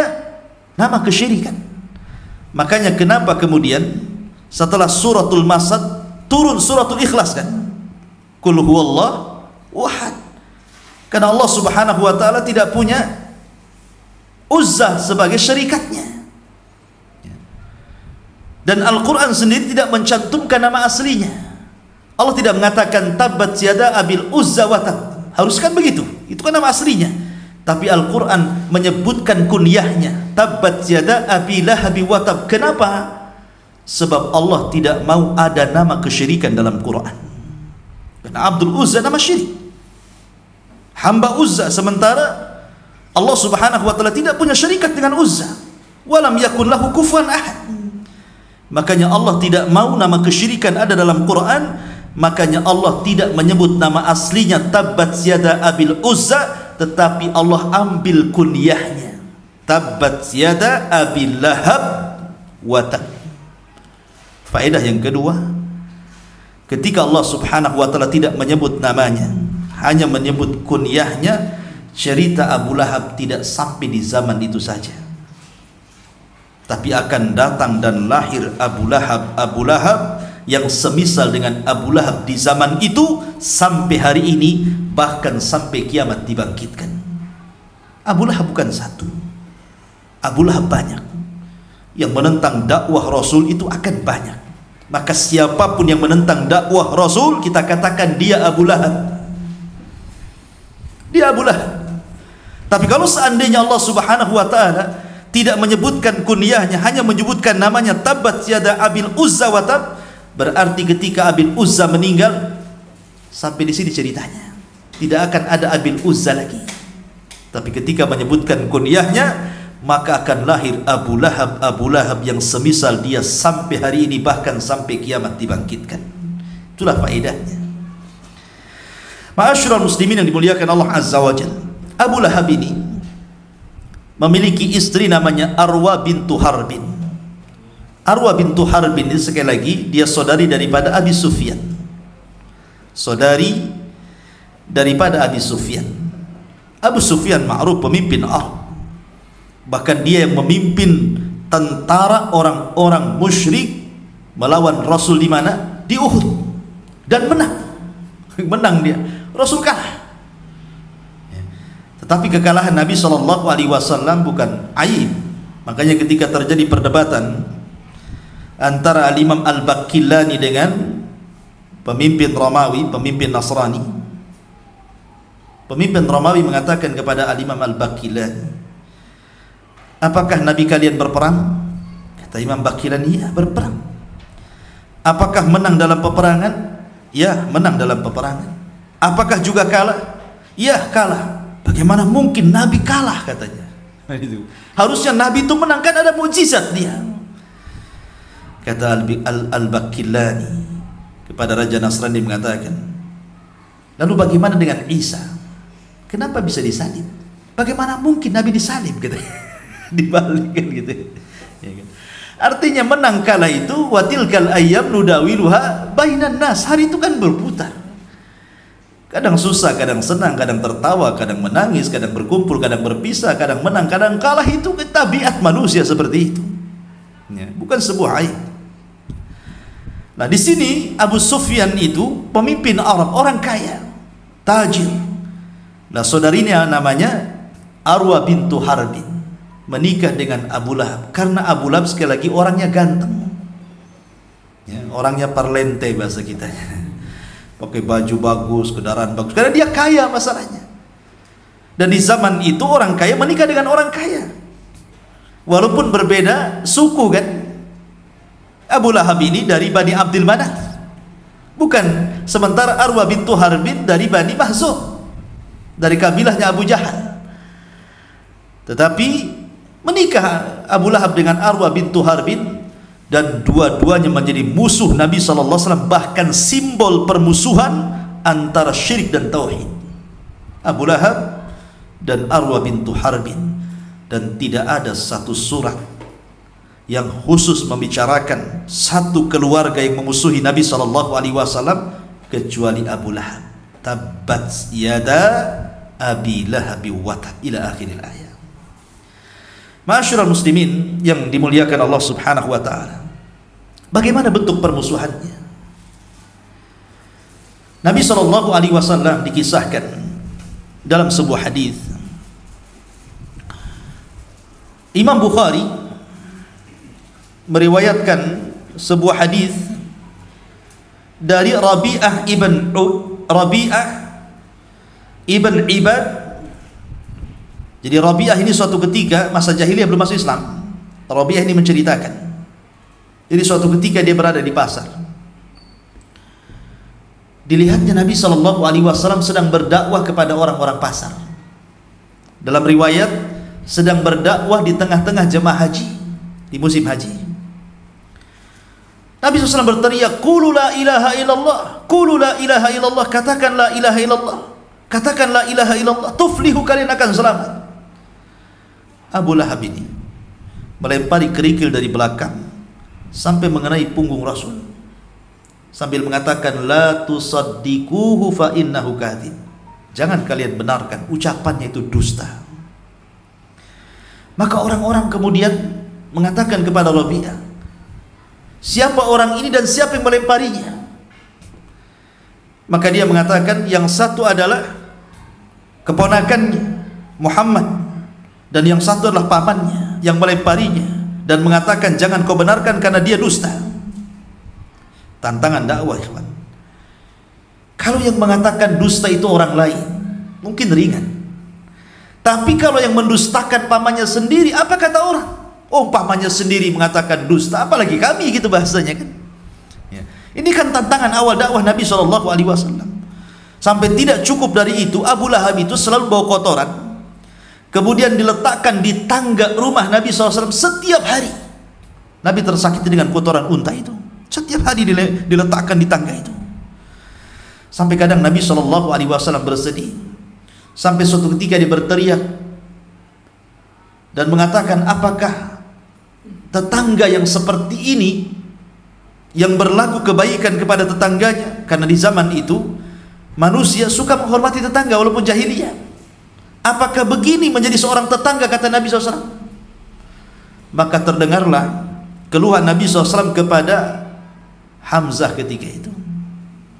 nama kesyirikan. Makanya kenapa kemudian setelah suratul Masad turun suratul Ikhlas kan? Qul huwallahu ahad. Karena Allah Subhanahu wa taala tidak punya Uzza sebagai syarikatnya. Dan Al-Quran sendiri tidak mencantumkan nama aslinya. Allah tidak mengatakan Tabbat Yada Abil Uzza wa Tab. Haruskan begitu, itu kan nama aslinya. Tapi Al-Quran menyebutkan kunyahnya, Tabbat Yada Abi Lahab wa Tab. Kenapa? Sebab Allah tidak mau ada nama kesyirikan dalam Quran. Karena Abdul Uzza nama syirik, hamba Uzza, sementara Allah subhanahu wa ta'ala tidak punya syarikat dengan Uzza. Walam yakun lahu kufuwan ahad. Makanya Allah tidak mau nama kesyirikan ada dalam Quran. Makanya Allah tidak menyebut nama aslinya Tabbat yada abil Uzza, tetapi Allah ambil kunyahnya, Tabbat yada abil Lahab wa tab. Faedah yang kedua, ketika Allah subhanahu wa ta'ala tidak menyebut namanya, hanya menyebut kunyahnya, cerita Abu Lahab tidak sampai di zaman itu saja, tapi akan datang dan lahir Abu Lahab yang semisal dengan Abu Lahab di zaman itu sampai hari ini, bahkan sampai kiamat dibangkitkan. Abu Lahab bukan satu, Abu Lahab banyak. Yang menentang dakwah Rasul itu akan banyak. Maka siapapun yang menentang dakwah Rasul, kita katakan dia Abu Lahab. Dia Abu Lahab. Tapi kalau seandainya Allah subhanahu wa ta'ala tidak menyebutkan kunyahnya, hanya menyebutkan namanya Tabbat yada abil Uzza wa tab, berarti ketika Abil Uzza meninggal, sampai di sini ceritanya, tidak akan ada Abil Uzza lagi. Tapi ketika menyebutkan kunyahnya, maka akan lahir Abu Lahab yang semisal dia sampai hari ini, bahkan sampai kiamat dibangkitkan. Itulah faedahnya. Ma'asyiral muslimin yang dimuliakan Allah azza wa jalla, Abu Lahab ini memiliki istri namanya Arwa bintu Harbin. Arwa bintu Harbin ini sekali lagi dia saudari daripada Abi Sufyan, saudari daripada Abi Sufyan. Abu Sufyan ma'ruf pemimpin Arab, bahkan dia yang memimpin tentara orang-orang musyrik melawan Rasul di mana? Di Uhud, dan menang dia. Rasul kalah. Tetapi kekalahan Nabi SAW bukan aib. Makanya ketika terjadi perdebatan antara Al-Imam Al-Baqillani dengan pemimpin Romawi, pemimpin Nasrani, pemimpin Romawi mengatakan kepada Al-Imam Al-Baqillani, apakah Nabi kalian berperang? Kata Imam Baqillani, iya berperang. Apakah menang dalam peperangan? Ya, menang dalam peperangan. Apakah juga kalah? Ya, kalah. Bagaimana mungkin Nabi kalah, katanya. Harusnya Nabi itu menang, kan ada mukjizat dia. Kata Al-Baqillani kepada Raja Nasrani mengatakan, lalu bagaimana dengan Isa? Kenapa bisa disalib? Bagaimana mungkin Nabi disalib, katanya. Dibalikkan gitu. Ya kan? Artinya menang kalah itu watilkal ayyam nudawiluha bainan nas. Hari itu kan berputar. Kadang susah, kadang senang, kadang tertawa, kadang menangis, kadang berkumpul, kadang berpisah, kadang menang, kadang kalah. Itu tabiat manusia seperti itu. Ya, bukan sebuah aib. Nah, di sini Abu Sufyan itu pemimpin Arab, orang kaya, tajir. Nah, saudarinya namanya Arwa bintu Harbin menikah dengan Abu Lahab, karena Abu Lahab sekali lagi orangnya ganteng, ya, orangnya parlente bahasa kita, pakai baju bagus, kendaraan bagus, karena dia kaya masalahnya. Dan di zaman itu orang kaya menikah dengan orang kaya, walaupun berbeda suku kan. Abu Lahab ini dari Bani Abdul Manaf, bukan, sementara Arwa bintu Harbin dari Bani Mahzum, dari kabilahnya Abu Jahal. Tetapi menikah Abu Lahab dengan Arwa bintu Harbin, dan dua-duanya menjadi musuh Nabi SAW, bahkan simbol permusuhan antara syirik dan tauhid, Abu Lahab dan Arwa bintu Harbin. Dan tidak ada satu surat yang khusus membicarakan satu keluarga yang memusuhi Nabi SAW kecuali Abu Lahab. Tabbat yada abi Lahab wa tab, ila akhiril ayat. Ma'asyiral muslimin yang dimuliakan Allah Subhanahu wa taala, bagaimana bentuk permusuhannya? Nabi SAW dikisahkan dalam sebuah hadis. Imam Bukhari meriwayatkan sebuah hadis dari Rabi'ah ibn Ibad. Jadi Rabi'ah ini suatu ketika masa jahiliyah, belum masuk Islam. Rabi'ah ini menceritakan, Jadi suatu ketika dia berada di pasar, dilihatnya Nabi SAW sedang berdakwah kepada orang-orang pasar. Dalam riwayat, sedang berdakwah di tengah-tengah jemaah haji di musim haji. Nabi SAW berteriak, "Qulu la ilaha illallah, qulu la ilaha illallah, katakan la ilaha illallah, katakan la ilaha illallah, tuflihu, kalian akan selamat." Abu Lahab ini melempari kerikil dari belakang sampai mengenai punggung Rasul, sambil mengatakan, "La tusaddiquhu fa innahu kadzib." Jangan kalian benarkan, ucapannya itu dusta. Maka orang-orang kemudian mengatakan kepada Rabi'ah, "Siapa orang ini dan siapa yang melemparinya?" Maka dia mengatakan, yang satu adalah keponakannya Muhammad, dan yang satu adalah pamannya yang melemparinya, dan mengatakan, "Jangan kau benarkan karena dia dusta." Tantangan dakwah, ikhwan. Kalau yang mengatakan dusta itu orang lain, mungkin ringan. Tapi kalau yang mendustakan pamannya sendiri, apa kata orang? Oh, pamannya sendiri mengatakan dusta, apalagi kami, gitu bahasanya kan. Ya. Ini kan tantangan awal dakwah Nabi SAW. Sampai tidak cukup dari itu, Abu Lahab itu selalu bawa kotoran, kemudian diletakkan di tangga rumah Nabi SAW setiap hari. Nabi tersakiti dengan kotoran unta itu. Setiap hari diletakkan di tangga itu. Sampai kadang Nabi SAW bersedih. Sampai suatu ketika dia berteriak dan mengatakan, "Apakah tetangga yang seperti ini yang berlaku kebaikan kepada tetangganya?" Karena di zaman itu manusia suka menghormati tetangga walaupun jahiliyah. "Apakah begini menjadi seorang tetangga?" kata Nabi SAW. Maka terdengarlah keluhan Nabi SAW kepada Hamzah ketika itu.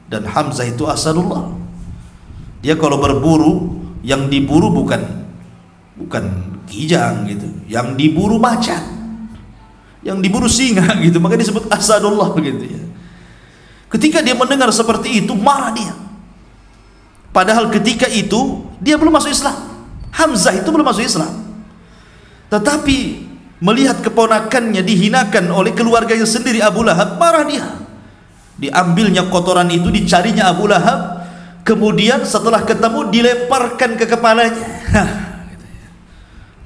Dan Hamzah itu asadullah. Dia kalau berburu, yang diburu bukan kijang gitu, yang diburu macan, yang diburu singa gitu, maka disebut asadullah gitu ya. Ketika dia mendengar seperti itu, marah dia. Padahal ketika itu dia belum masuk Islam. Hamzah itu belum masuk Islam. Tetapi melihat keponakannya dihinakan oleh keluarganya sendiri, Abu Lahab, marah dia. Diambilnya kotoran itu, dicarinya Abu Lahab, kemudian setelah ketemu dilemparkan ke kepalanya.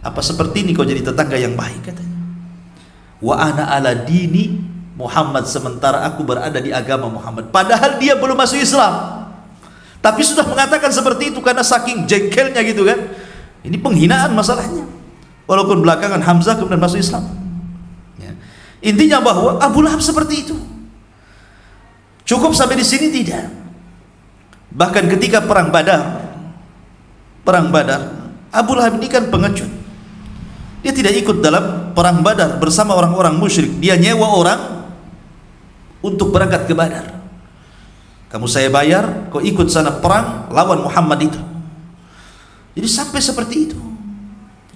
Apa seperti ini kau jadi tetangga yang baik, katanya. Wa ana ala dini Muhammad, sementara aku berada di agama Muhammad. Padahal dia belum masuk Islam, tapi sudah mengatakan seperti itu karena saking jengkelnya gitu kan. Ini penghinaan masalahnya. Walaupun belakangan Hamzah kemudian masuk Islam ya. Intinya bahwa Abu Lahab seperti itu. Cukup sampai di sini? Tidak. Bahkan ketika perang Badar, Abu Lahab ini kan pengecut. Dia tidak ikut dalam perang Badar bersama orang-orang musyrik. Dia nyewa orang untuk berangkat ke Badar. Kamu saya bayar, kau ikut sana perang lawan Muhammad itu. Jadi sampai seperti itu.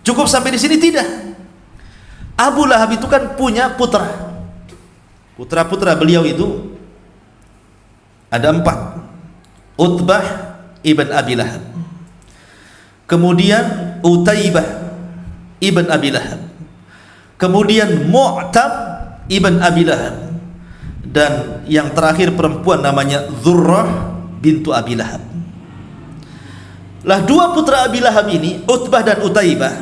Cukup sampai di sini? Tidak. Abu Lahab itu kan punya putra. Putra-putra beliau itu ada 4. Utbah ibn Abi Lahab, kemudian Utaibah ibn Abi Lahab, kemudian Mu'tab ibn Abi Lahab, dan yang terakhir perempuan namanya Dzurrah bintu Abi Lahab. Lah 2 putra Abi Lahab ini, Utbah dan Utaibah,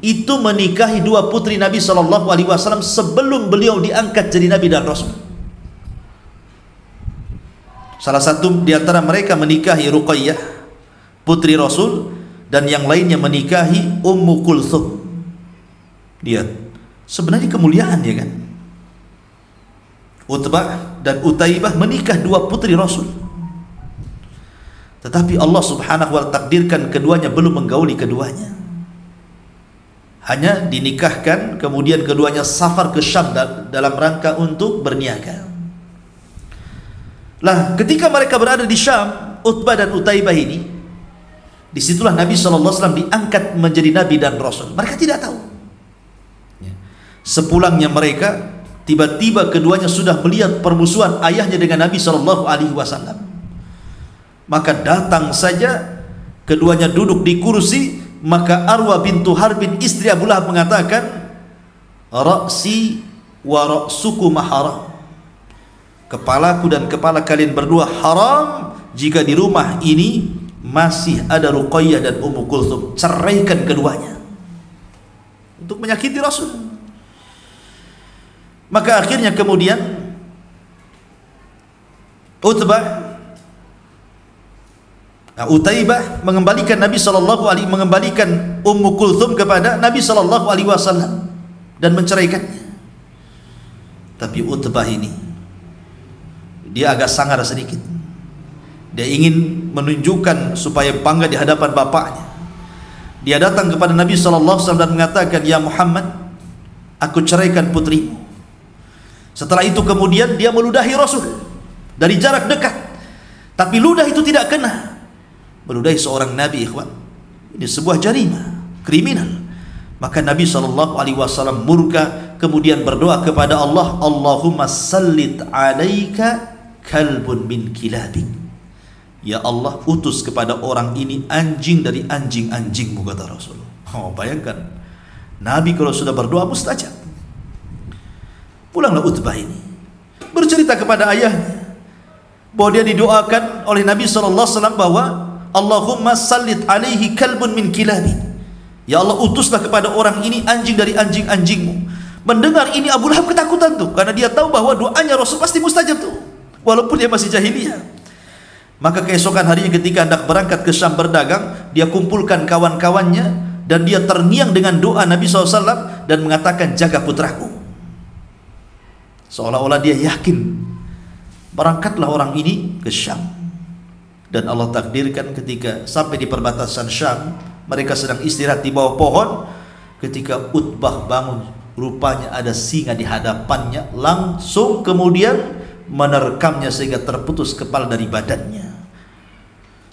itu menikahi 2 putri Nabi SAW sebelum beliau diangkat jadi Nabi dan Rasul. Salah satu di antara mereka menikahi Ruqayyah, putri Rasul, dan yang lainnya menikahi Ummu Kulthum. Lihat, sebenarnya kemuliaan ya kan. Utbah dan Utaibah menikah 2 putri Rasul. Tetapi Allah Subhanahu wa ta'ala takdirkan keduanya belum menggauli keduanya. Hanya dinikahkan, kemudian keduanya safar ke Syam dalam rangka untuk berniaga. Lah, ketika mereka berada di Syam, Utbah dan Utaibah ini, disitulah Nabi SAW diangkat menjadi Nabi dan Rasul. Mereka tidak tahu. Sepulangnya mereka, tiba-tiba keduanya sudah melihat permusuhan ayahnya dengan Nabi SAW. Maka datang saja, keduanya duduk di kursi, maka Arwah bintu Harbin, istri Abu Lahab, mengatakan, "Ra'si wa ra'sukum haram. Kepalaku dan kepala kalian berdua haram jika di rumah ini masih ada Ruqayyah dan Ummu Kulthum. Ceraikan keduanya. Untuk menyakiti Rasul. Maka akhirnya kemudian Utaibah mengembalikan mengembalikan Ummu Kulthum kepada Nabi sallallahu alaihi wasallam dan menceraikannya. Tapi Utbah ini dia agak sangar sedikit. Dia ingin menunjukkan supaya bangga di hadapan bapaknya. Dia datang kepada Nabi sallallahu alaihi wasallam dan mengatakan, "Ya Muhammad, aku ceraikan putrimu." Setelah itu kemudian dia meludahi Rasul dari jarak dekat. Tapi ludah itu tidak kena. Meludahi seorang nabi, ikhwan, ini sebuah jarimah, kriminal. Maka Nabi SAW murka, kemudian berdoa kepada Allah, Allahumma sallit alaika kalbun min kilabik. Ya Allah, utus kepada orang ini anjing dari anjing-anjingmu, kata Rasul. Oh, bayangkan, Nabi kalau sudah berdoa mustajab. Pulanglah Utbah ini bercerita kepada ayahnya bahwa dia didoakan oleh Nabi SAW bahwa Allahumma sallit alaihi kalbun min kilabik. Ya Allah, utuslah kepada orang ini anjing dari anjing-anjingmu. Mendengar ini Abu Lahab ketakutan tuh, karena dia tahu bahwa doanya Rasul pasti mustajab tuh, walaupun dia masih jahiliyah. Maka keesokan harinya ketika hendak berangkat ke Syam berdagang, dia kumpulkan kawan-kawannya dan dia terngiang dengan doa Nabi SAW dan mengatakan, jaga putraku. Seolah-olah dia yakin. Berangkatlah orang ini ke Syam. Dan Allah takdirkan ketika sampai di perbatasan Syam, mereka sedang istirahat di bawah pohon. Ketika Utbah bangun, rupanya ada singa di hadapannya, langsung kemudian menerkamnya sehingga terputus kepala dari badannya.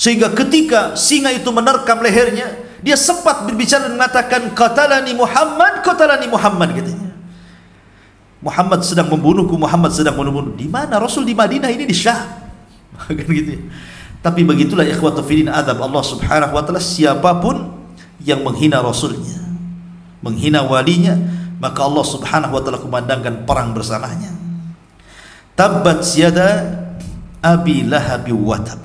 Sehingga ketika singa itu menerkam lehernya, dia sempat berbicara dan mengatakan, qatalani Muhammad, katanya. Muhammad sedang membunuhku, Muhammad sedang membunuh. Di mana? Rasul di Madinah, ini di Syam. Kan gitu ya. Tapi begitulah ikhwatu fillah azab Allah Subhanahu wa taala, siapapun yang menghina Rasulnya, menghina walinya, maka Allah Subhanahu wa taala kumandangkan perang bersamanya. Tabbat yada Abi Lahab wa tab.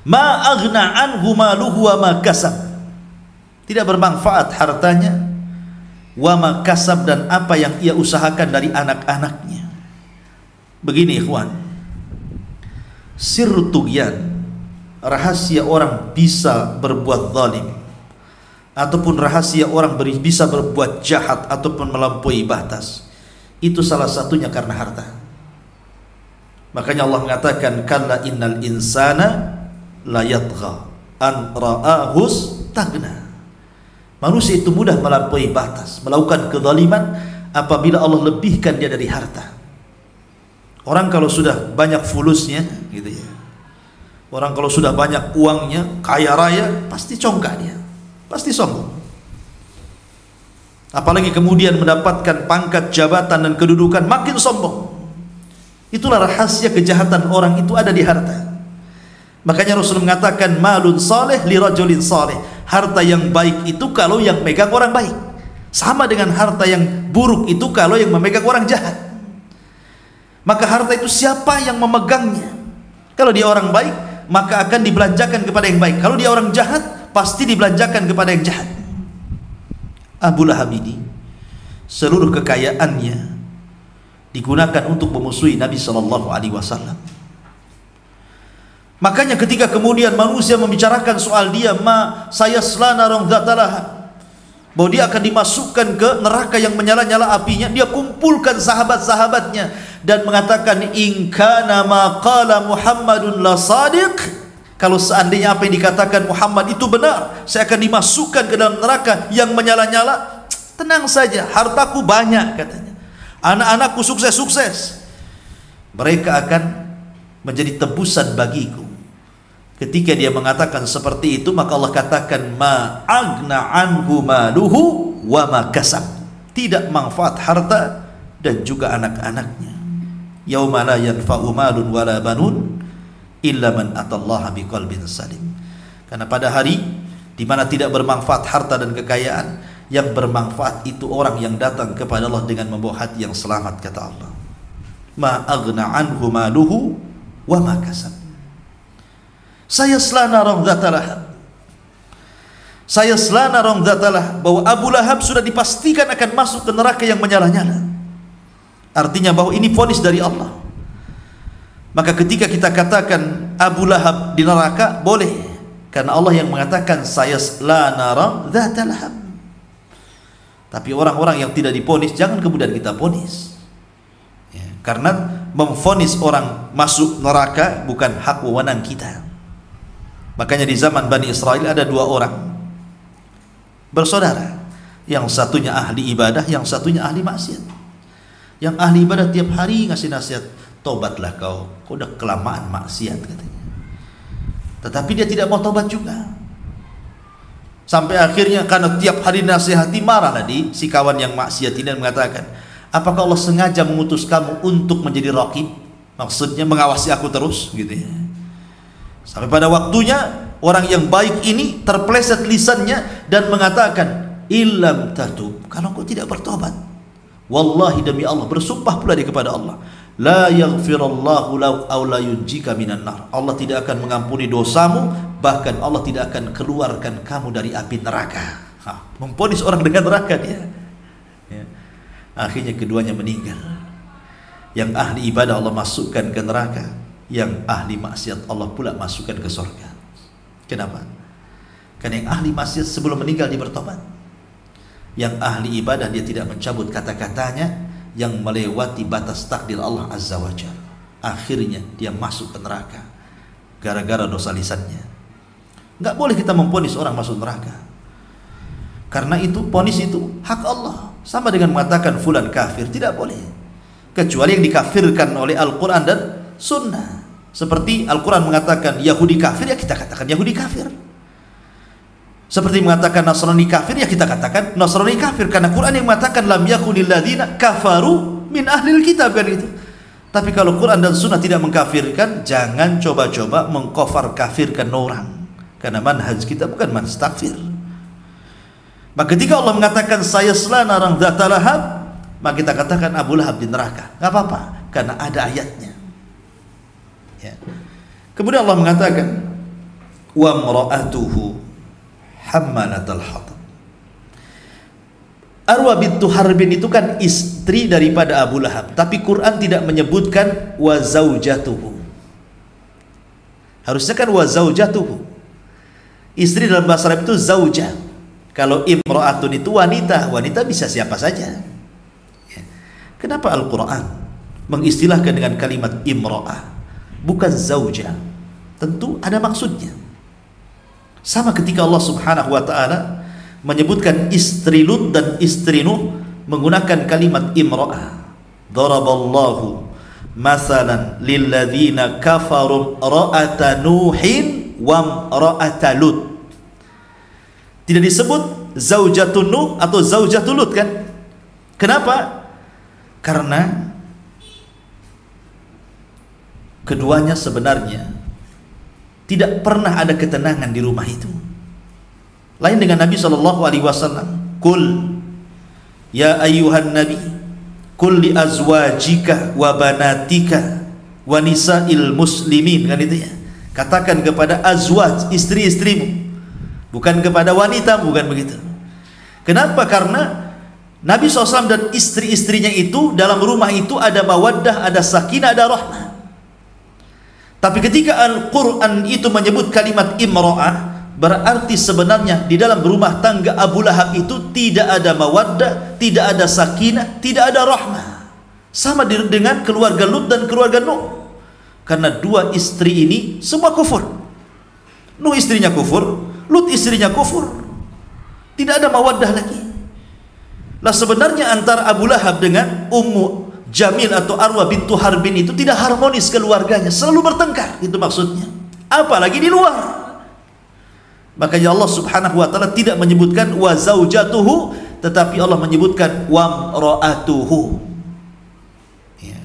Ma aghna anhu maluhu wa ma kasab. Tidak bermanfaat hartanya, wa ma kasab, dan apa yang ia usahakan dari anak-anaknya. Begini ikhwan, sirru tughyan, rahasia orang bisa berbuat zalim, ataupun rahasia orang bisa berbuat jahat ataupun melampaui batas, itu salah satunya karena harta. Makanya Allah mengatakan, kalla innal insana la yatgha an ra'ahu istaghna. Manusia itu mudah melampaui batas, melakukan kezaliman apabila Allah lebihkan dia dari harta. Orang kalau sudah banyak fulusnya, gitu ya. Orang kalau sudah banyak uangnya, kaya raya, pasti congkak dia, pasti sombong. Apalagi kemudian mendapatkan pangkat, jabatan dan kedudukan, makin sombong. Itulah rahasia kejahatan orang itu ada di harta. Makanya Rasul mengatakan, malun saleh li rajulin saleh. Harta yang baik itu kalau yang megang orang baik, sama dengan harta yang buruk itu kalau yang memegang orang jahat. Maka harta itu siapa yang memegangnya? Kalau dia orang baik, maka akan dibelanjakan kepada yang baik. Kalau dia orang jahat, pasti dibelanjakan kepada yang jahat. Abu Lahab ini, seluruh kekayaannya digunakan untuk memusuhi Nabi SAW. Makanya ketika kemudian manusia membicarakan soal dia, saya selana rong zatalaha, bahwa dia akan dimasukkan ke neraka yang menyala-nyala apinya, dia kumpulkan sahabat-sahabatnya dan mengatakan, in kana ma qala Muhammadun la sadiq, kalau seandainya apa yang dikatakan Muhammad itu benar, saya akan dimasukkan ke dalam neraka yang menyala-nyala. Tenang saja, hartaku banyak, katanya, anak-anakku sukses-sukses, mereka akan menjadi tebusan bagiku. Ketika dia mengatakan seperti itu, maka Allah katakan, ma agna anhu maluhu wa ma kasab. Tidak manfaat harta dan juga anak-anaknya. Yauma la yanfa'u malun wala banun illa man atallaha biqalbin salim. Karena pada hari di mana tidak bermanfaat harta dan kekayaan, Yang bermanfaat itu orang yang datang kepada Allah dengan membawa hati yang selamat, kata Allah. Ma aghna anhu maluhu wa ma kasab. Sayasla naran dzata lahab. Sayasla naran dzata lahab, bahwa Abu Lahab sudah dipastikan akan masuk ke neraka yang menyala-nyala. Artinya bahwa ini vonis dari Allah. Maka ketika kita katakan Abu Lahab di neraka, boleh, karena Allah yang mengatakan sayasla naran dzata lahab. Tapi orang-orang yang tidak diponis, jangan kemudian kita ponis, ya, karena memfonis orang masuk neraka bukan hak wewenang kita. Makanya di zaman Bani Israel ada dua orang bersaudara, yang satunya ahli ibadah, yang satunya ahli maksiat. Yang ahli ibadah tiap hari ngasih nasihat, tobatlah kau udah kelamaan maksiat, katanya. Tetapi dia tidak mau tobat juga. Sampai akhirnya karena tiap hari nasihati, marahlah si kawan yang maksiat ini dan mengatakan, apakah Allah sengaja mengutus kamu untuk menjadi raqib? Maksudnya mengawasi aku terus, gitu ya. Sampai pada waktunya orang yang baik ini terpleset lisannya dan mengatakan, illam tatub, kalau kau tidak bertobat, wallahi demi Allah, bersumpah pula dia kepada Allah, la yaghfirallahu lau aw la yunjika minan nar. Allah tidak akan mengampuni dosamu, bahkan Allah tidak akan keluarkan kamu dari api neraka. Memponis orang dengan neraka dia, ya. Akhirnya keduanya meninggal. Yang ahli ibadah Allah masukkan ke neraka, yang ahli maksiat Allah pula masukkan ke surga. Kenapa? Karena yang ahli maksiat sebelum meninggal dia bertobat. Yang ahli ibadah dia tidak mencabut kata-katanya yang melewati batas takdir Allah Azza wa Jalla. Akhirnya dia masuk ke neraka gara-gara dosa lisannya. Enggak boleh kita memponis orang masuk neraka, karena itu ponis itu hak Allah. Sama dengan mengatakan fulan kafir, tidak boleh, kecuali yang dikafirkan oleh Al-Quran dan Sunnah. Seperti Al-Quran mengatakan Yahudi kafir, ya kita katakan Yahudi kafir. Seperti mengatakan Nasrani kafir, ya kita katakan Nasrani kafir, karena Quran yang mengatakan lam yakunil ladzina kafaru min ahlil kitab, kan itu. Tapi kalau Quran dan Sunnah tidak mengkafirkan, jangan coba-coba mengkafir kafirkan orang, karena manhaj kita bukan manhaj takfir. Maka ketika Allah mengatakan sayasla naran dzata lahab, maka kita katakan Abu Lahab di neraka, nggak apa-apa, karena ada ayatnya, ya. Kemudian Allah mengatakan wa imra'atuhu hammalatal hatab. Arwa bintu Harbin itu kan istri daripada Abu Lahab, tapi Quran tidak menyebutkan wa zaujatuhu. Harusnya kan wa zaujatuhu. Istri dalam bahasa Arab itu zauja. Kalau imra'atun itu wanita, wanita bisa siapa saja, ya. Kenapa Al-Quran mengistilahkan dengan kalimat imra'ah, bukan zauja? Tentu ada maksudnya. Sama ketika Allah Subhanahu wa ta'ala menyebutkan istri Lut dan istri Nuh menggunakan kalimat imra'ah. Daraballahu masalan lilladzina kafaru ra'ata Nuhin wa ra'ata Lut. Tidak disebut zaujatun Nuh atau zaujatul Lut, kan? Kenapa? Karena keduanya sebenarnya tidak pernah ada ketenangan di rumah itu. Lain dengan Nabi SAW. Kul ya ayyuhan nabi, kul li azwajika wa banatika wa nisa'il muslimin, kan itu ya. Katakan kepada azwaj, istri-istrimu, bukan kepada wanita, bukan begitu. Kenapa? Karena Nabi SAW dan istri-istrinya itu dalam rumah itu ada mawaddah, ada sakinah, ada rahmah. Tapi ketika Al-Quran itu menyebut kalimat imra'ah, berarti sebenarnya di dalam rumah tangga Abu Lahab itu tidak ada mawaddah, tidak ada sakinah, tidak ada rahmah. Sama dengan keluarga Lut dan keluarga Nuh. Karena dua istri ini semua kufur. Nuh istrinya kufur, Lut istrinya kufur. Tidak ada mawaddah lagi. Lah sebenarnya antara Abu Lahab dengan Ummu Jamil atau Arwa bintu Harbin itu tidak harmonis keluarganya, selalu bertengkar, itu maksudnya. Apalagi di luar. Makanya Allah Subhanahu wa ta'ala tidak menyebutkan wa zaujatuhu, tetapi Allah menyebutkan wa mra'atuhu, ya.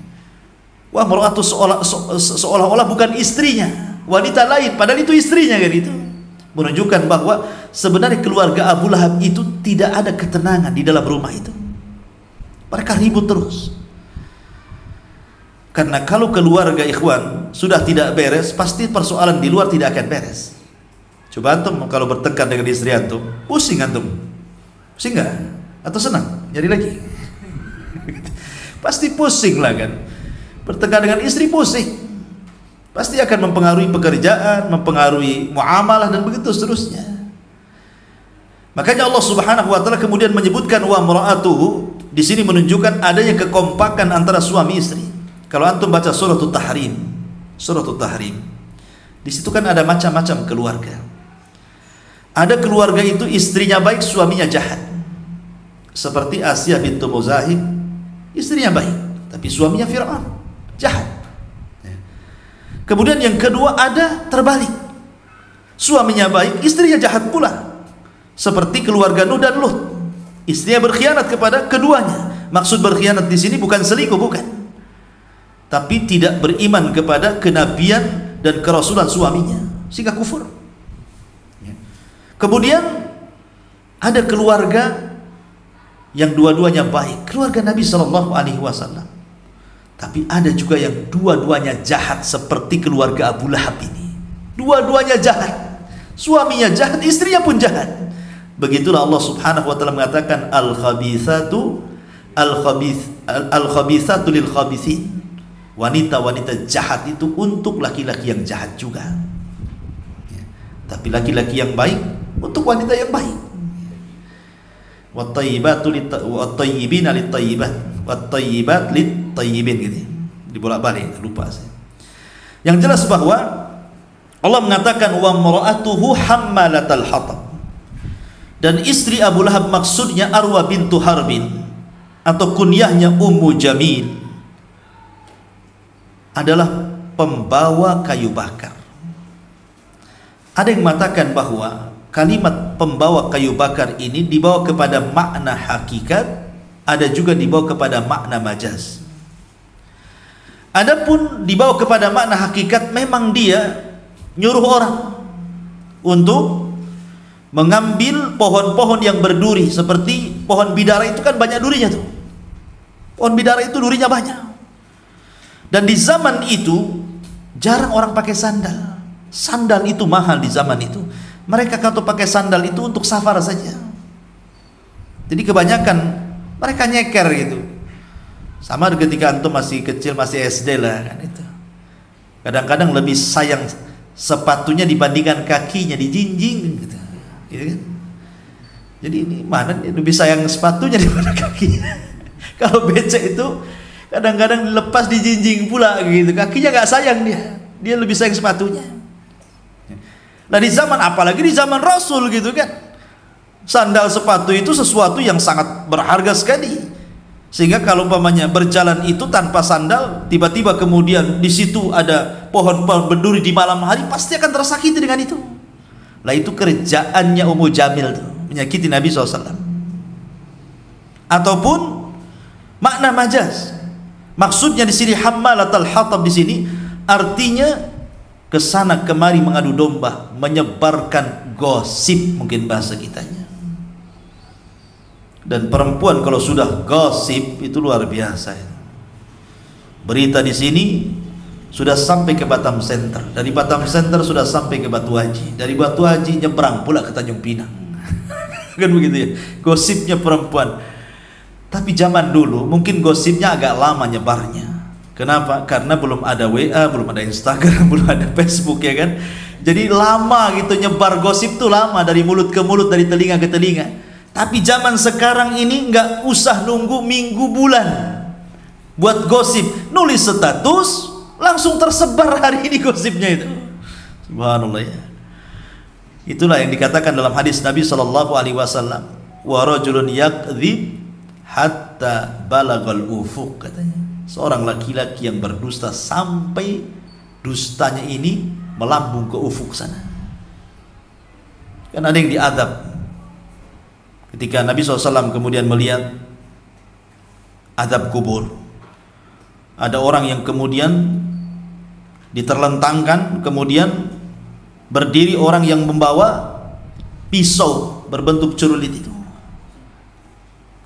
Wa mra'atu seolah-olah bukan istrinya, wanita lain, padahal itu istrinya, kan itu. Menunjukkan bahwa sebenarnya keluarga Abu Lahab itu tidak ada ketenangan di dalam rumah itu. Mereka ribut terus. Karena kalau keluarga ikhwan sudah tidak beres, pasti persoalan di luar tidak akan beres. Coba antum kalau bertengkar dengan istri antum, pusing antum. Pusing nggak? Atau senang? Jadi lagi. Pasti pusing lah kan. Bertengkar dengan istri pusing. Pasti akan mempengaruhi pekerjaan, mempengaruhi muamalah dan begitu seterusnya. Makanya Allah Subhanahu wa taala kemudian menyebutkan wa mar'atuhu, di sini menunjukkan adanya kekompakan antara suami istri. Kalau antum baca suratul Tahrim, di situ kan ada macam-macam keluarga. Ada keluarga itu istrinya baik, suaminya jahat. Seperti Asia bintu Muzahib, istrinya baik, tapi suaminya Fir'aun, jahat. Kemudian yang kedua ada terbalik, suaminya baik, istrinya jahat pula. Seperti keluarga Nuh dan Lut, istrinya berkhianat kepada keduanya. Maksud berkhianat di sini bukan selingkuh, bukan, tapi tidak beriman kepada kenabian dan kerasulan suaminya, sehingga kufur. Kemudian ada keluarga yang dua-duanya baik, keluarga Nabi Shallallahu Alaihi Wasallam. Tapi ada juga yang dua-duanya jahat, seperti keluarga Abu Lahab ini. Dua-duanya jahat, suaminya jahat, istrinya pun jahat. Begitulah Allah Subhanahu wa taala mengatakan al-khabithatu lil khabithin. Wanita-wanita jahat itu untuk laki-laki yang jahat juga. Tapi laki-laki yang baik untuk wanita yang baik. Wat-tayyibina lit-tayyibat, wat-tayyibat lit-tayyibin, gitu. Dibolak-balik, lupa saya. Yang jelas bahwa Allah mengatakan wa mar'atuhu hammalatal hatab. Dan istri Abu Lahab maksudnya Arwa bintu Harbin atau kunyahnya Ummu Jamil, adalah pembawa kayu bakar. Ada yang mengatakan bahwa kalimat pembawa kayu bakar ini dibawa kepada makna hakikat, ada juga dibawa kepada makna majaz. Adapun dibawa kepada makna hakikat, memang dia nyuruh orang untuk mengambil pohon-pohon yang berduri, seperti pohon bidara itu kan banyak durinya tuh. Pohon bidara itu durinya banyak. Dan di zaman itu jarang orang pakai sandal. Sandal itu mahal di zaman itu. Mereka kalau pakai sandal itu untuk safar saja. Jadi kebanyakan mereka nyeker gitu. Sama ketika antum masih kecil, masih SD lah kan itu. Kadang-kadang lebih sayang sepatunya dibandingkan kakinya, dijinjing gitu. Gitu kan? Jadi ini mana lebih sayang sepatunya daripada kakinya. Kalau becek itu kadang-kadang lepas dijinjing pula gitu. Kakinya nggak sayang dia lebih sayang sepatunya. Nah di zaman, apalagi di zaman Rasul gitu kan, sandal sepatu itu sesuatu yang sangat berharga sekali. Sehingga kalau umpamanya berjalan itu tanpa sandal, tiba-tiba kemudian di situ ada pohon-pohon berduri di malam hari, pasti akan tersakiti dengan itu. Lah itu kerjaannya Ummu Jamil tuh, menyakiti Nabi SAW. Ataupun makna majaz, maksudnya di sini hammalatal hatab, di sini artinya kesana kemari mengadu domba, menyebarkan gosip, mungkin bahasa kitanya. Dan perempuan kalau sudah gosip itu luar biasa. Berita di sini sudah sampai ke Batam Center, dari Batam Center sudah sampai ke Batu Haji, dari Batu Haji nyebrang pula ke Tanjung Pinang. Kan begitu ya, gosipnya perempuan. Tapi zaman dulu mungkin gosipnya agak lama nyebarnya. Kenapa? Karena belum ada WA, belum ada Instagram, belum ada Facebook, ya kan? Jadi lama gitu nyebar gosip tuh, lama, dari mulut ke mulut, dari telinga ke telinga. Tapi zaman sekarang ini nggak usah nunggu minggu bulan buat gosip, nulis status langsung tersebar hari ini gosipnya itu. Subhanallah ya. Itulah yang dikatakan dalam hadis Nabi Shallallahu Alaihi Wasallam, wa rajulun yakdzib hatta balagal ufuq, katanya. Seorang laki-laki yang berdusta sampai dustanya ini melambung ke ufuk sana. Kan ada yang diadab. Ketika Nabi SAW kemudian melihat adab kubur, ada orang yang kemudian diterlentangkan, kemudian berdiri orang yang membawa pisau berbentuk cerulit itu.